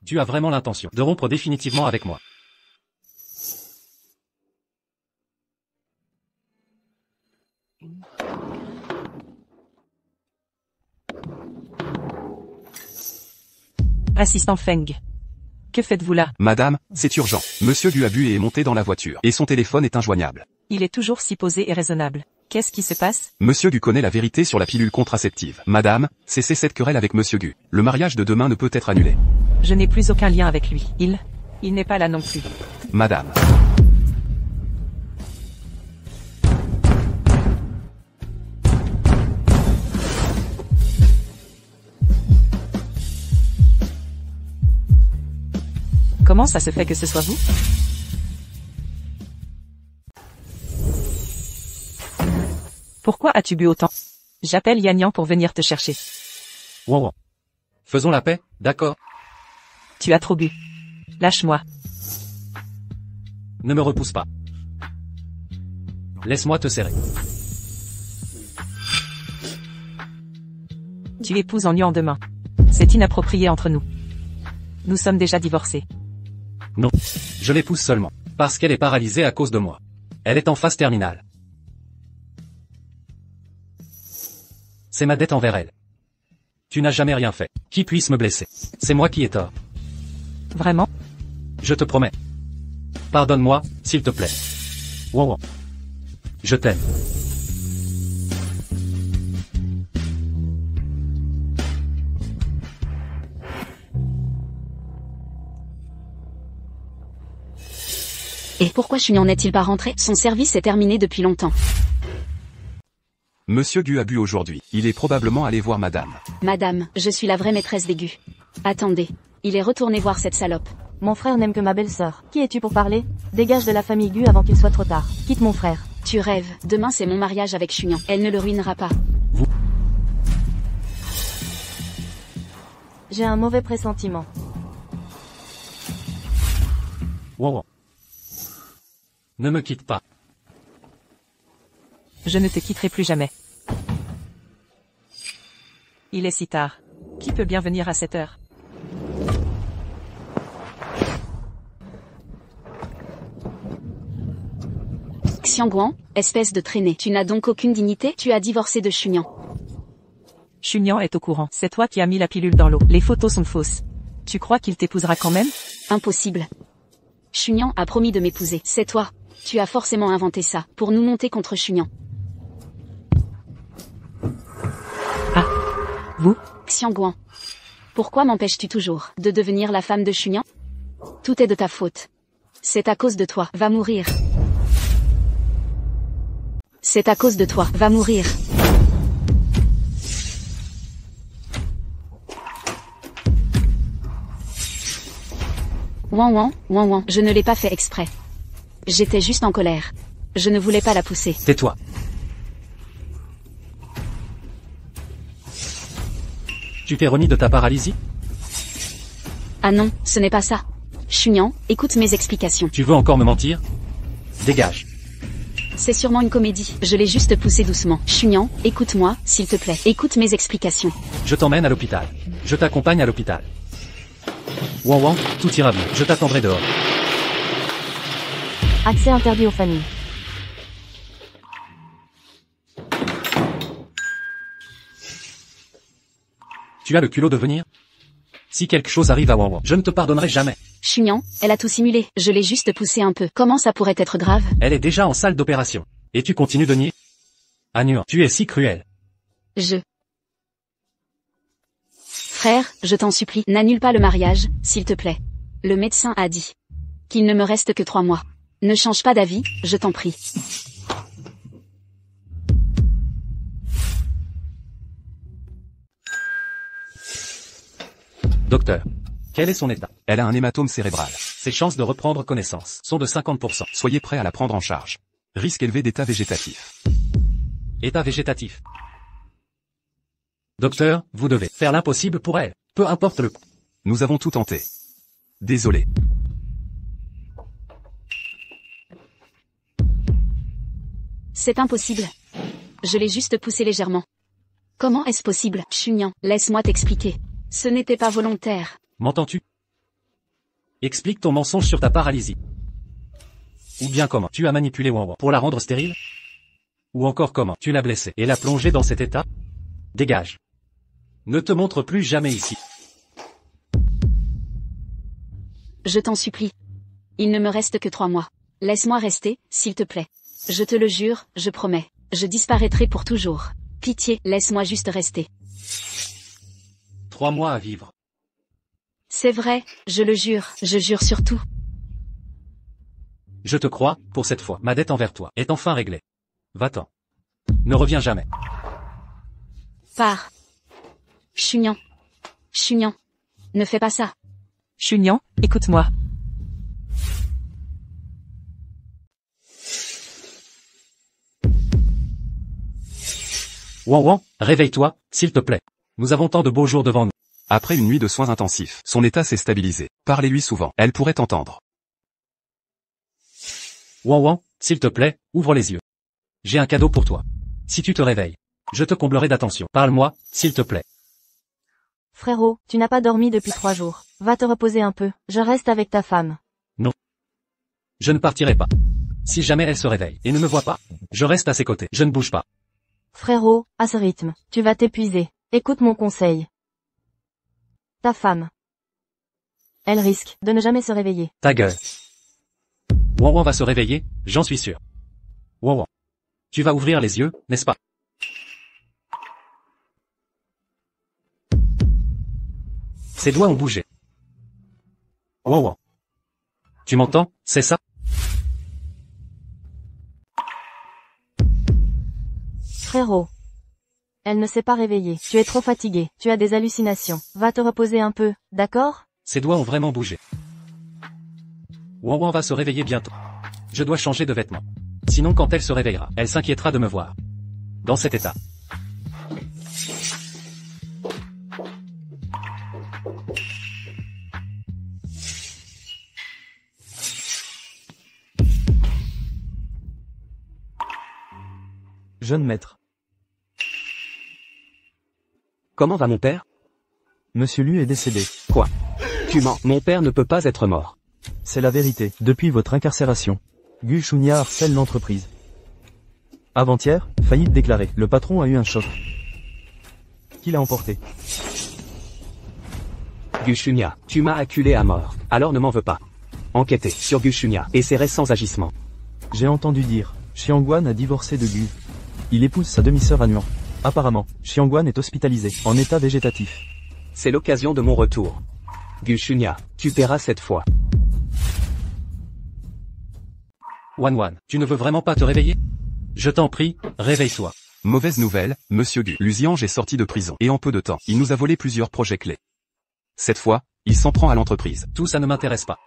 Tu as vraiment l'intention de rompre définitivement avec moi. Assistant Feng. Que faites-vous là? Madame, c'est urgent. Monsieur Gu a bu et est monté dans la voiture. Et son téléphone est injoignable. Il est toujours si posé et raisonnable. Qu'est-ce qui se passe? Monsieur Gu connaît la vérité sur la pilule contraceptive. Madame, cessez cette querelle avec Monsieur Gu. Le mariage de demain ne peut être annulé. Je n'ai plus aucun lien avec lui. Il n'est pas là non plus. Madame. Comment ça se fait que ce soit vous? Pourquoi as-tu bu autant? J'appelle Yan Yang pour venir te chercher. Wang Wang. Faisons la paix, d'accord? Tu as trop bu. Lâche-moi. Ne me repousse pas. Laisse-moi te serrer. Tu épouses en nuant demain. C'est inapproprié entre nous. Nous sommes déjà divorcés. Non. Je l'épouse seulement. Parce qu'elle est paralysée à cause de moi. Elle est en phase terminale. C'est ma dette envers elle. Tu n'as jamais rien fait qui puisse me blesser. C'est moi qui ai tort. Vraiment? Je te promets. Pardonne-moi, s'il te plaît. Wang Wang. Je t'aime. Et pourquoi Chunian n'est-il pas rentré? Son service est terminé depuis longtemps. Monsieur Gu a bu aujourd'hui. Il est probablement allé voir madame. Madame, je suis la vraie maîtresse des Gu. Attendez. Il est retourné voir cette salope. Mon frère n'aime que ma belle-sœur. Qui es-tu pour parler? Dégage de la famille Gu avant qu'il soit trop tard. Quitte mon frère. Tu rêves. Demain c'est mon mariage avec Chunian. Elle ne le ruinera pas. J'ai un mauvais pressentiment. Wang Wang. Ne me quitte pas. Je ne te quitterai plus jamais. Il est si tard. Qui peut bien venir à cette heure? Xiangguan, espèce de traînée. Tu n'as donc aucune dignité? Tu as divorcé de Chunian. Chunian est au courant. C'est toi qui as mis la pilule dans l'eau. Les photos sont fausses. Tu crois qu'il t'épousera quand même? Impossible. Chunian a promis de m'épouser. C'est toi. Tu as forcément inventé ça, pour nous monter contre Chunian. Ah. Vous? Xiangguan. Pourquoi m'empêches-tu toujours de devenir la femme de Chunian? Tout est de ta faute. C'est à cause de toi. Va mourir. C'est à cause de toi. Va mourir. Wang Wang, je ne l'ai pas fait exprès. J'étais juste en colère. Je ne voulais pas la pousser. Tais-toi. Tu t'es remis de ta paralysie? Ah non, ce n'est pas ça. Chunian, écoute mes explications. Tu veux encore me mentir? Dégage. C'est sûrement une comédie. Je l'ai juste poussé doucement. Chunian, écoute-moi, s'il te plaît. Écoute mes explications. Je t'emmène à l'hôpital. Je t'accompagne à l'hôpital. Wang Wang, tout ira bien. Je t'attendrai dehors. Accès interdit aux familles. Tu as le culot de venir? Si quelque chose arrive à Wang Wang, je ne te pardonnerai jamais. Chunian, elle a tout simulé, je l'ai juste poussé un peu. Comment ça pourrait être grave? Elle est déjà en salle d'opération. Et tu continues de nier? Anuan, tu es si cruel. Frère, je t'en supplie, n'annule pas le mariage, s'il te plaît. Le médecin a dit qu'il ne me reste que 3 mois. Ne change pas d'avis, je t'en prie. Docteur, quel est son état? Elle a un hématome cérébral. Ses chances de reprendre connaissance sont de 50%. Soyez prêt à la prendre en charge. Risque élevé d'état végétatif. État végétatif. Docteur, vous devez faire l'impossible pour elle. Peu importe le coût. Nous avons tout tenté. Désolé. C'est impossible. Je l'ai juste poussé légèrement. Comment est-ce possible? Chunian, laisse-moi t'expliquer. Ce n'était pas volontaire. M'entends-tu? Explique ton mensonge sur ta paralysie. Ou bien comment tu as manipulé Wang Wang pour la rendre stérile? Ou encore comment tu l'as blessée et l'as plongée dans cet état? Dégage. Ne te montre plus jamais ici. Je t'en supplie. Il ne me reste que 3 mois. Laisse-moi rester, s'il te plaît. Je te le jure, je promets. Je disparaîtrai pour toujours. Pitié, laisse-moi juste rester. 3 mois à vivre. C'est vrai, je le jure, je jure sur tout. Je te crois, pour cette fois. Ma dette envers toi est enfin réglée. Va-t'en. Ne reviens jamais. Pars. Chunian. Chunian. Ne fais pas ça. Chunian, écoute-moi. Wang Wang, réveille-toi, s'il te plaît. Nous avons tant de beaux jours devant nous. Après une nuit de soins intensifs, son état s'est stabilisé. Parlez-lui souvent, elle pourrait entendre. Wang Wang, s'il te plaît, ouvre les yeux. J'ai un cadeau pour toi. Si tu te réveilles, je te comblerai d'attention. Parle-moi, s'il te plaît. Frérot, tu n'as pas dormi depuis 3 jours. Va te reposer un peu, je reste avec ta femme. Je ne partirai pas. Si jamais elle se réveille et ne me voit pas, je reste à ses côtés. Je ne bouge pas. Frérot, à ce rythme, tu vas t'épuiser. Écoute mon conseil. Ta femme. Elle risque de ne jamais se réveiller. Ta gueule. Wang Wang va se réveiller, j'en suis sûr. Wang Wang. Tu vas ouvrir les yeux, n'est-ce pas? Ses doigts ont bougé. Wang Wang. Tu m'entends, c'est ça? Frérot. Elle ne s'est pas réveillée. Tu es trop fatigué. Tu as des hallucinations. Va te reposer un peu, d'accord? Ses doigts ont vraiment bougé. Wang Wang va se réveiller bientôt. Je dois changer de vêtements. Sinon quand elle se réveillera, elle s'inquiétera de me voir. Dans cet état. Jeune maître. Comment va mon père? Monsieur Lu est décédé. Quoi? Tu mens, mon père ne peut pas être mort. C'est la vérité. Depuis votre incarcération, Gu Shunya harcèle l'entreprise. Avant-hier, faillite déclarée. Le patron a eu un choc. Qui l'a emporté? Gu Shunya, tu m'as acculé à mort, alors ne m'en veux pas. Enquêtez sur Gu Shunya et ses récents agissements. J'ai entendu dire, Xiangguan a divorcé de Gu. Il épouse sa demi-sœur Anuan. Apparemment, Xiangguan est hospitalisé, en état végétatif. C'est l'occasion de mon retour. Gu Shunya, tu paieras cette fois. Wan Wan, tu ne veux vraiment pas te réveiller? Je t'en prie, réveille-toi. Mauvaise nouvelle, monsieur Gu. Luziange est sorti de prison, et en peu de temps, il nous a volé plusieurs projets clés. Cette fois, il s'en prend à l'entreprise. Tout ça ne m'intéresse pas.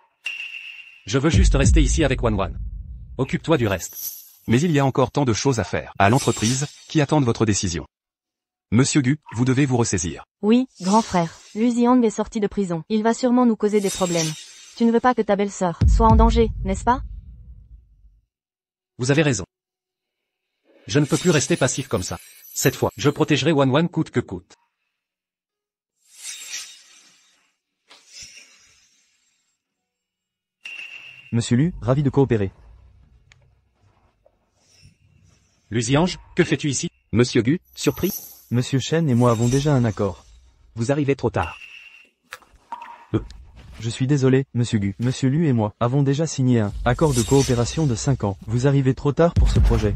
Je veux juste rester ici avec Wan Wan. Occupe-toi du reste. Mais il y a encore tant de choses à faire, à l'entreprise, qui attendent votre décision. Monsieur Gu, vous devez vous ressaisir. Oui, grand frère. Lu Ziang est sorti de prison. Il va sûrement nous causer des problèmes. Tu ne veux pas que ta belle-sœur soit en danger, n'est-ce pas? Vous avez raison. Je ne peux plus rester passif comme ça. Cette fois, je protégerai Wan Wan coûte que coûte. Monsieur Lu, ravi de coopérer. Luziange, que fais-tu ici? Monsieur Gu, surpris? Monsieur Shen et moi avons déjà un accord. Vous arrivez trop tard. Je suis désolé, Monsieur Gu. Monsieur Lu et moi avons déjà signé un accord de coopération de 5 ans. Vous arrivez trop tard pour ce projet.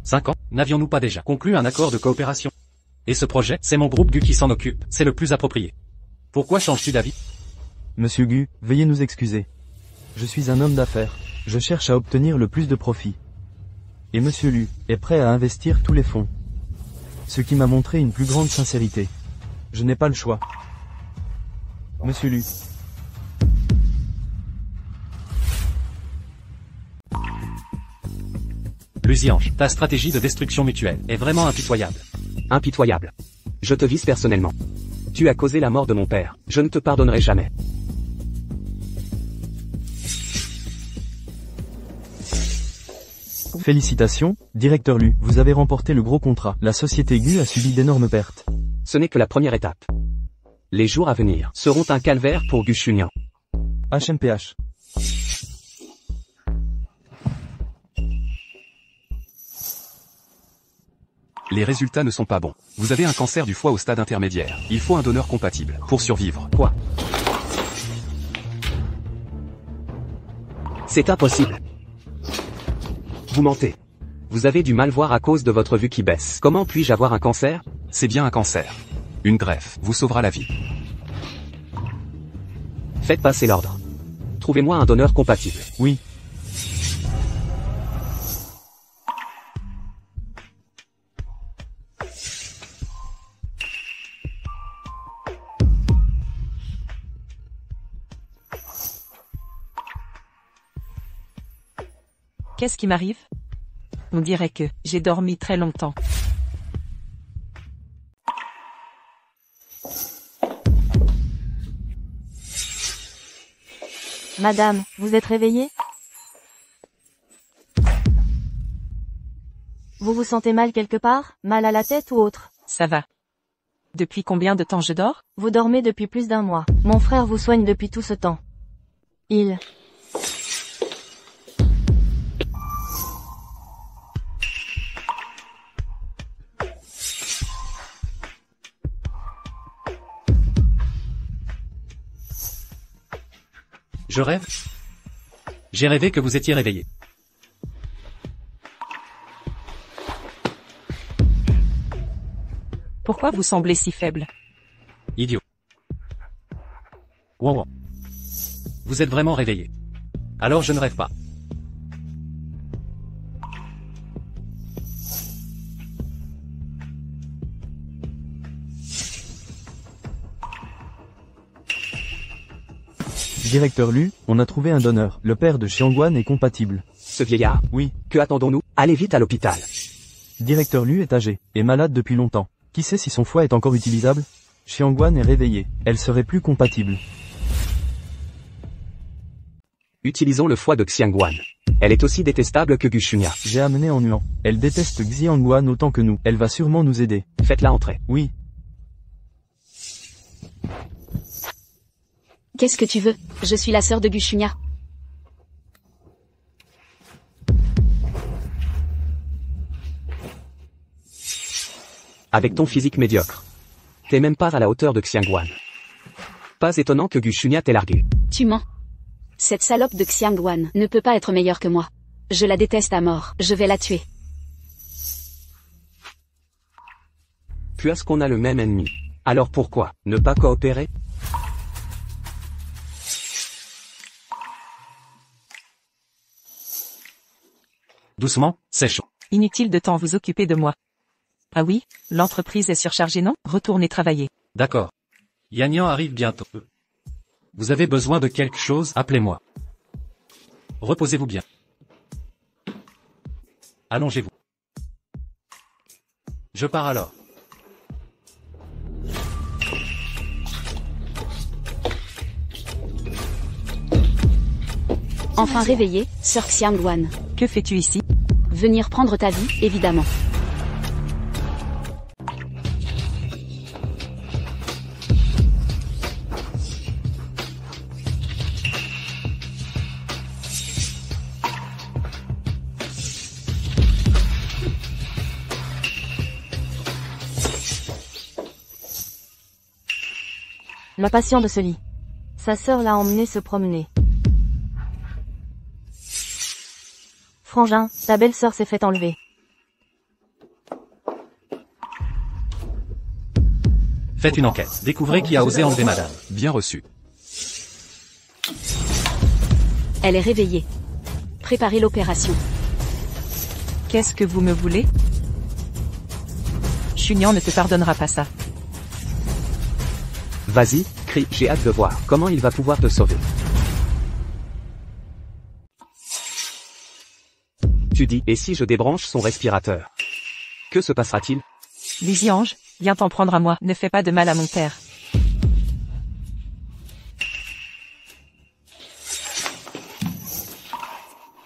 5 ans, n'avions-nous pas déjà conclu un accord de coopération? Et ce projet, c'est mon groupe Gu qui s'en occupe, c'est le plus approprié. Pourquoi changes-tu d'avis? Monsieur Gu, veuillez nous excuser. Je suis un homme d'affaires. Je cherche à obtenir le plus de profit. Et Monsieur Lu est prêt à investir tous les fonds. Ce qui m'a montré une plus grande sincérité. Je n'ai pas le choix. Monsieur Lu. Lusiange, ta stratégie de destruction mutuelle est vraiment impitoyable. Impitoyable. Je te vise personnellement. Tu as causé la mort de mon père. Je ne te pardonnerai jamais. Félicitations, directeur Lu, vous avez remporté le gros contrat. La société Gu a subi d'énormes pertes. Ce n'est que la première étape. Les jours à venir seront un calvaire pour Gu Shunian. HMPH. Les résultats ne sont pas bons. Vous avez un cancer du foie au stade intermédiaire. Il faut un donneur compatible pour survivre. Quoi? C'est impossible. Vous mentez. Vous avez du mal voir à cause de votre vue qui baisse. Comment puis-je avoir un cancer? C'est bien un cancer. Une greffe vous sauvera la vie. Faites passer l'ordre. Trouvez-moi un donneur compatible. Oui. Qu'est-ce qui m'arrive? On dirait que j'ai dormi très longtemps. Madame, vous êtes réveillée? Vous vous sentez mal quelque part? Mal à la tête ou autre? Ça va. Depuis combien de temps je dors? Vous dormez depuis plus d'un mois. Mon frère vous soigne depuis tout ce temps. Il... Je rêve? J'ai rêvé que vous étiez réveillé. Pourquoi vous semblez si faible? Idiot. Wow. Vous êtes vraiment réveillé. Alors je ne rêve pas. Directeur Lu, on a trouvé un donneur. Le père de Xiangguan est compatible. Ce vieillard? Oui. Que attendons-nous? Allez vite à l'hôpital. Directeur Lu est âgé, et malade depuis longtemps. Qui sait si son foie est encore utilisable? Xiangguan est réveillée. Elle serait plus compatible. Utilisons le foie de Xiangguan. Elle est aussi détestable que Gu Shunya. J'ai amené en Nuan. Elle déteste Xiangguan autant que nous. Elle va sûrement nous aider. Faites-la entrer. Oui. Qu'est-ce que tu veux? Je suis la sœur de Gu Shunya. Avec ton physique médiocre. T'es même pas à la hauteur de Xiangguan. Pas étonnant que Gu Shunya t'ait largué. Tu mens. Cette salope de Xiangguan ne peut pas être meilleure que moi. Je la déteste à mort. Je vais la tuer. Puisqu'on a le même ennemi. Alors pourquoi ne pas coopérer? Doucement, c'est chaud. Inutile de tant vous occuper de moi. Ah oui, l'entreprise est surchargée non? Retournez travailler. D'accord. Yannian arrive bientôt. Vous avez besoin de quelque chose? Appelez-moi. Reposez-vous bien. Allongez-vous. Je pars alors. Enfin réveillée, sœur Xiangguan. Que fais-tu ici? Venir prendre ta vie, évidemment. le patient de ce lit. Sa sœur l'a emmené se promener. Frangin, ta belle-sœur s'est fait enlever. Faites une enquête. Découvrez qui a osé enlever madame. Bien reçu. Elle est réveillée. Préparez l'opération. Qu'est-ce que vous me voulez? Chunian ne te pardonnera pas ça. Vas-y, crie, j'ai hâte de voir comment il va pouvoir te sauver. Tu dis, et si je débranche son respirateur? Que se passera-t-il? Lucy-Ange, viens t'en prendre à moi. Ne fais pas de mal à mon père.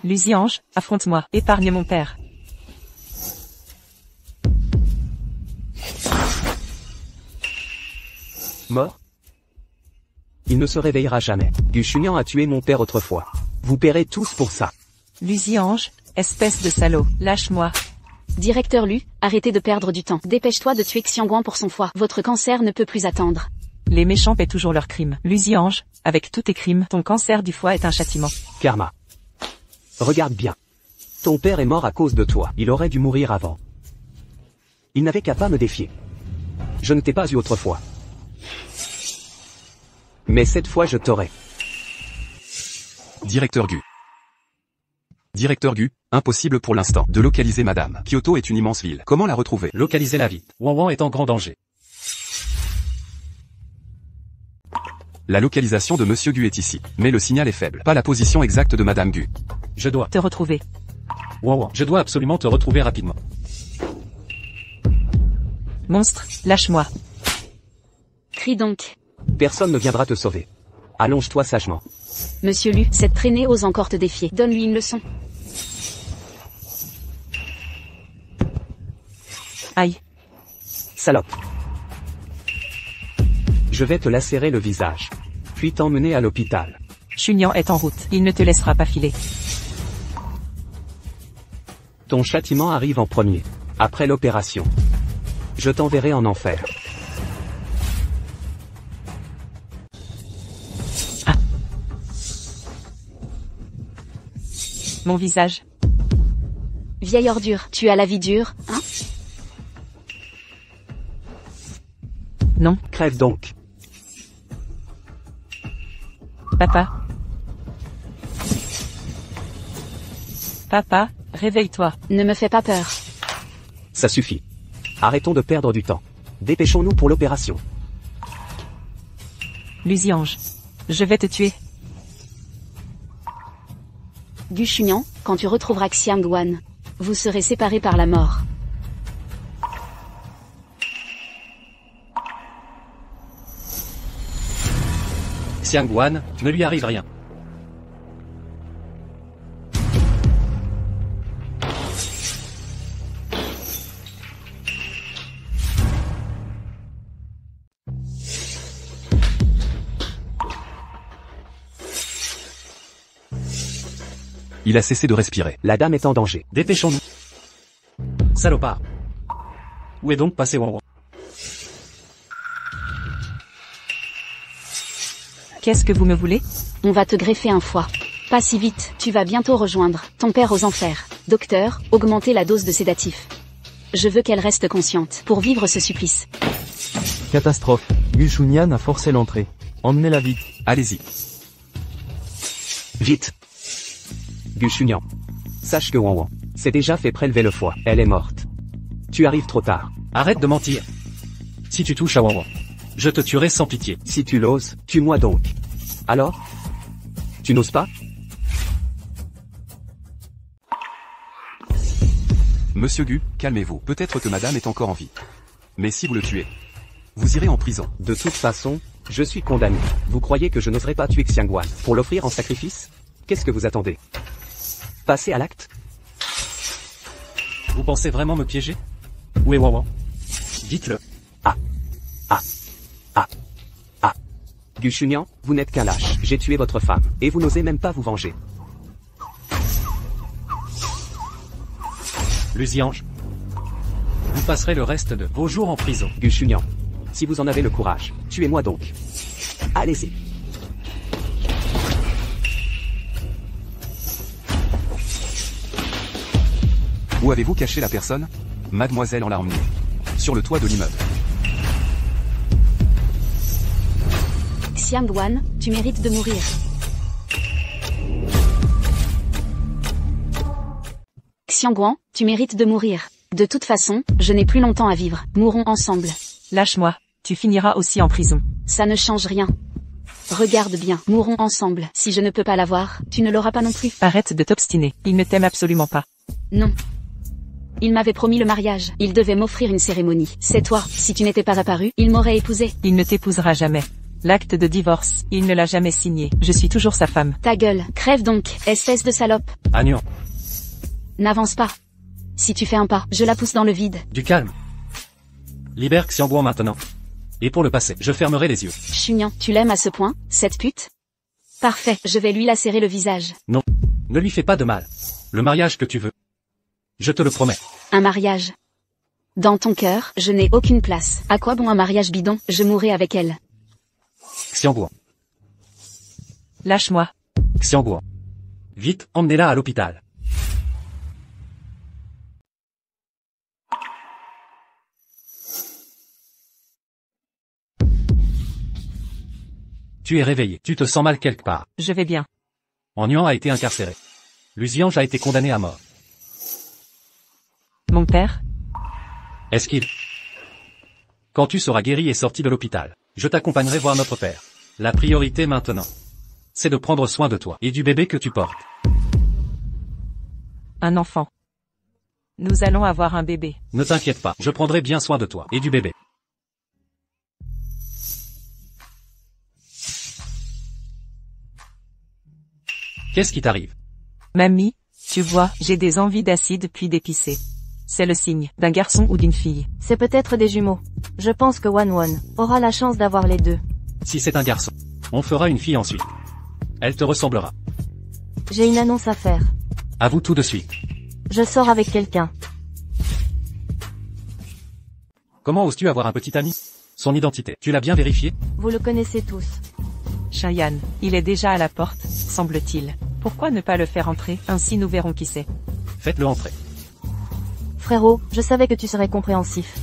Lucy-Ange, affronte-moi. Épargne mon père. Mort? Il ne se réveillera jamais. Gu Chunian a tué mon père autrefois. Vous paierez tous pour ça. Lucy-Ange, espèce de salaud, lâche-moi. Directeur Lu, arrêtez de perdre du temps. Dépêche-toi de tuer Xiangguan pour son foie. Votre cancer ne peut plus attendre. Les méchants paient toujours leurs crimes. Lucy-Ange, avec tous tes crimes, ton cancer du foie est un châtiment. Karma. Regarde bien. Ton père est mort à cause de toi. Il aurait dû mourir avant. Il n'avait qu'à pas me défier. Je ne t'ai pas eu autrefois. Mais cette fois je t'aurai. Directeur Gu. Directeur Gu, impossible pour l'instant de localiser madame. Kyoto est une immense ville. Comment la retrouver? Localisez-la vite. Wan est en grand danger. La localisation de Monsieur Gu est ici. Mais le signal est faible. Pas la position exacte de madame Gu. Je dois. Te retrouver. Je dois absolument te retrouver rapidement. Monstre, lâche-moi. Crie donc. Personne ne viendra te sauver. Allonge-toi sagement. Monsieur Lu, cette traînée ose encore te défier. Donne-lui une leçon. Aïe. Salope. Je vais te lacérer le visage. Puis t'emmener à l'hôpital. Chunian est en route. Il ne te laissera pas filer. Ton châtiment arrive en premier. Après l'opération. Je t'enverrai en enfer. Mon visage. Vieille ordure, tu as la vie dure, hein? Non, Crève donc. papa. Papa, réveille-toi. Ne me fais pas peur. Ça suffit. Arrêtons de perdre du temps. Dépêchons-nous pour l'opération. Lucy-Ange. Je vais te tuer. Gu Chunian, quand tu retrouveras Xiangguan, vous serez séparés par la mort. Xiangguan, ne lui arrive rien. Il a cessé de respirer. La dame est en danger. Dépêchons-nous. Salopard. Où est donc passé Wan? Qu'est-ce que vous me voulez? On va te greffer un foie. Pas si vite, tu vas bientôt rejoindre ton père aux enfers. Docteur, augmentez la dose de sédatif. Je veux qu'elle reste consciente pour vivre ce supplice. Catastrophe. Gu Chunian a forcé l'entrée. Emmenez-la vite. Allez-y. Vite. Gu Chunian. Sache que Wan s'est déjà fait prélever le foie. Elle est morte. Tu arrives trop tard. Arrête de mentir. Si tu touches à Wan, je te tuerai sans pitié. Si tu l'oses, tue-moi donc. Alors? Tu n'oses pas? Monsieur Gu, calmez-vous. Peut-être que madame est encore en vie. Mais si vous le tuez, vous irez en prison. De toute façon, je suis condamné. Vous croyez que je n'oserais pas tuer Xiangguan pour l'offrir en sacrifice? Qu'est-ce que vous attendez? Passez à l'acte? Vous pensez vraiment me piéger? Où est Wan? Dites-le. Gu Chunian, vous n'êtes qu'un lâche. J'ai tué votre femme, et vous n'osez même pas vous venger. Lucy-Ange. Vous passerez le reste de vos jours en prison. Gu Chunian. Si vous en avez le courage, tuez-moi donc. Allez-y. Où avez-vous caché la personne? Mademoiselle en l'a emmenée. Sur le toit de l'immeuble. Xiangwan, tu mérites de mourir. Xiangwan, tu mérites de mourir. De toute façon, je n'ai plus longtemps à vivre. Mourons ensemble. Lâche-moi, tu finiras aussi en prison. Ça ne change rien. Regarde bien, mourons ensemble. Si je ne peux pas l'avoir, tu ne l'auras pas non plus. Arrête de t'obstiner, il ne t'aime absolument pas. Non. Il m'avait promis le mariage. Il devait m'offrir une cérémonie. C'est toi. Si tu n'étais pas apparu, il m'aurait épousé. Il ne t'épousera jamais. L'acte de divorce, il ne l'a jamais signé. Je suis toujours sa femme. Ta gueule. Crève donc, espèce de salope. Agnon, N'avance pas. Si tu fais un pas, je la pousse dans le vide. du calme. Libère Xiangguan maintenant. Et pour le passé, je fermerai les yeux. Chunian, tu l'aimes à ce point, cette pute? Parfait, je vais lui lacérer le visage. Non. Ne lui fais pas de mal. Le mariage que tu veux. Je te le promets. Un mariage. Dans ton cœur, je n'ai aucune place. À quoi bon un mariage bidon? Je mourrai avec elle. Xiangguan. Lâche-moi. Xiangguan. Vite, emmenez-la à l'hôpital. Tu es réveillé. Tu te sens mal quelque part. Je vais bien. Onian a été incarcéré. Lusiange a été condamné à mort. Mon père? Est-ce qu'il... Quand tu seras guéri et sorti de l'hôpital, je t'accompagnerai voir notre père. La priorité maintenant, c'est de prendre soin de toi et du bébé que tu portes. Un enfant. Nous allons avoir un bébé. Ne t'inquiète pas, je prendrai bien soin de toi et du bébé. Qu'est-ce qui t'arrive? Mamie, tu vois, j'ai des envies d'acide puis d'épicé. C'est le signe d'un garçon ou d'une fille. C'est peut-être des jumeaux. Je pense que Wanwon aura la chance d'avoir les deux. Si c'est un garçon, on fera une fille ensuite. Elle te ressemblera. J'ai une annonce à faire. À vous tout de suite. Je sors avec quelqu'un. Comment oses-tu avoir un petit ami? Son identité, tu l'as bien vérifié? Vous le connaissez tous. Cheyenne, il est déjà à la porte, semble-t-il. Pourquoi ne pas le faire entrer? Ainsi nous verrons qui c'est. Faites-le entrer. Frérot, je savais que tu serais compréhensif.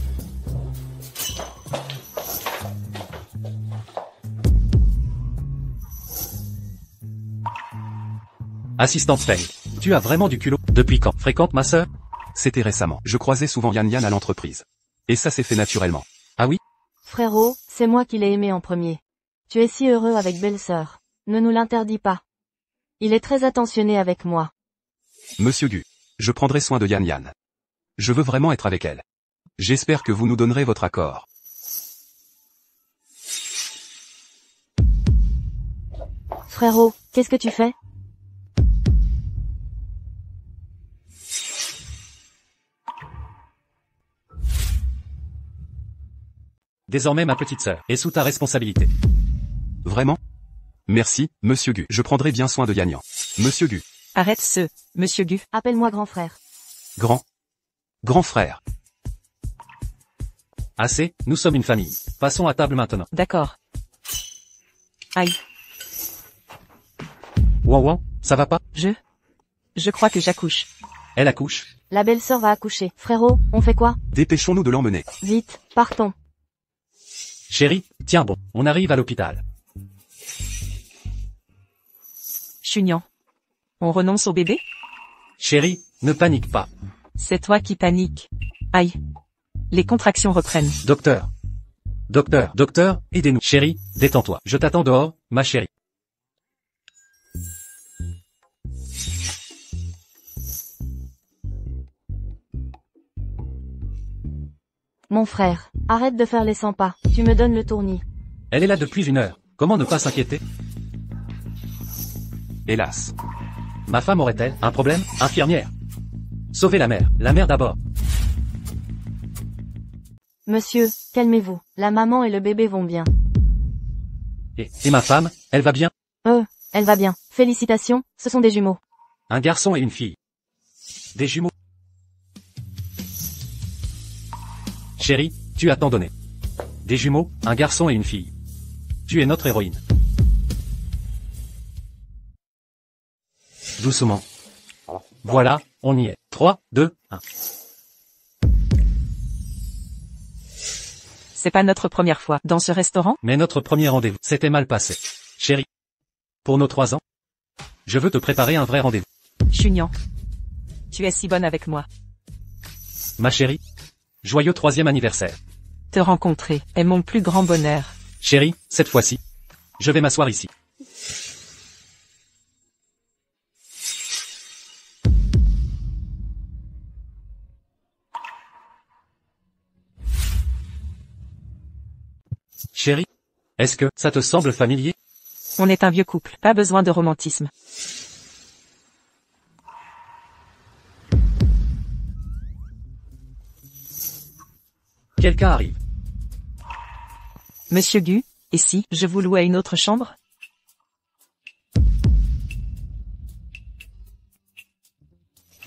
Assistante Feng, tu as vraiment du culot. Depuis quand? Fréquente ma sœur? C'était récemment. Je croisais souvent Yan Yan à l'entreprise. Et ça s'est fait naturellement. Ah oui? Frérot, c'est moi qui l'ai aimé en premier. Tu es si heureux avec belle-sœur. Ne nous l'interdis pas. Il est très attentionné avec moi. Monsieur Gu, je prendrai soin de Yan Yan. Je veux vraiment être avec elle. J'espère que vous nous donnerez votre accord. Frérot, qu'est-ce que tu fais? Désormais ma petite sœur est sous ta responsabilité. Vraiment? Merci, Monsieur Gu. Je prendrai bien soin de Yan Yan. Monsieur Gu. Arrête ce, Monsieur Gu. Appelle-moi grand frère. Grand frère. Assez, nous sommes une famille. Passons à table maintenant. D'accord. Aïe, Ouan, ça va pas? je crois que j'accouche. Elle accouche. La belle-sœur va accoucher. Frérot, on fait quoi? Dépêchons-nous de l'emmener. Vite, partons. Chérie, tiens bon, on arrive à l'hôpital. Chunian. On renonce au bébé? Chérie, ne panique pas. C'est toi qui paniques. Aïe. Les contractions reprennent. Docteur, aidez-nous. Chérie, détends-toi. Je t'attends dehors, ma chérie. Mon frère, arrête de faire les 100 pas. Tu me donnes le tournis. Elle est là depuis 1 heure. Comment ne pas s'inquiéter? Hélas. Ma femme aurait-elle un problème? Infirmière. Sauvez la mère d'abord. Monsieur, calmez-vous. La maman et le bébé vont bien. Et ma femme, elle va bien? Elle va bien. Félicitations, ce sont des jumeaux. Un garçon et une fille. Des jumeaux. Chérie, tu as tant donné. Des jumeaux, un garçon et une fille. Tu es notre héroïne. Doucement. Voilà, on y est. 3, 2, 1. C'est pas notre première fois dans ce restaurant? Mais notre premier rendez-vous s'était mal passé. Chérie. Pour nos 3 ans, je veux te préparer un vrai rendez-vous. Chunian. Tu es si bonne avec moi. Ma chérie. Joyeux 3e anniversaire. Te rencontrer est mon plus grand bonheur. Chérie, cette fois-ci, je vais m'asseoir ici. Chérie, est-ce que ça te semble familier? On est un vieux couple, pas besoin de romantisme. Quelqu'un arrive. Monsieur Gu, et si je vous louais une autre chambre?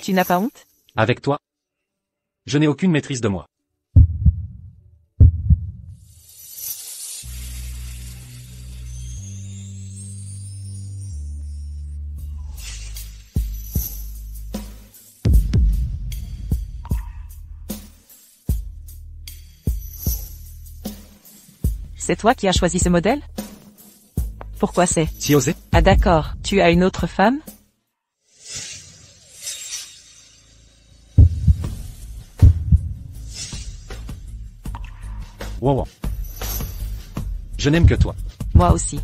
Tu n'as pas honte? Avec toi? Je n'ai aucune maîtrise de moi. C'est toi qui as choisi ce modèle? Pourquoi c'est? Si osé? Ah d'accord, tu as une autre femme? Wow. Je n'aime que toi. Moi aussi.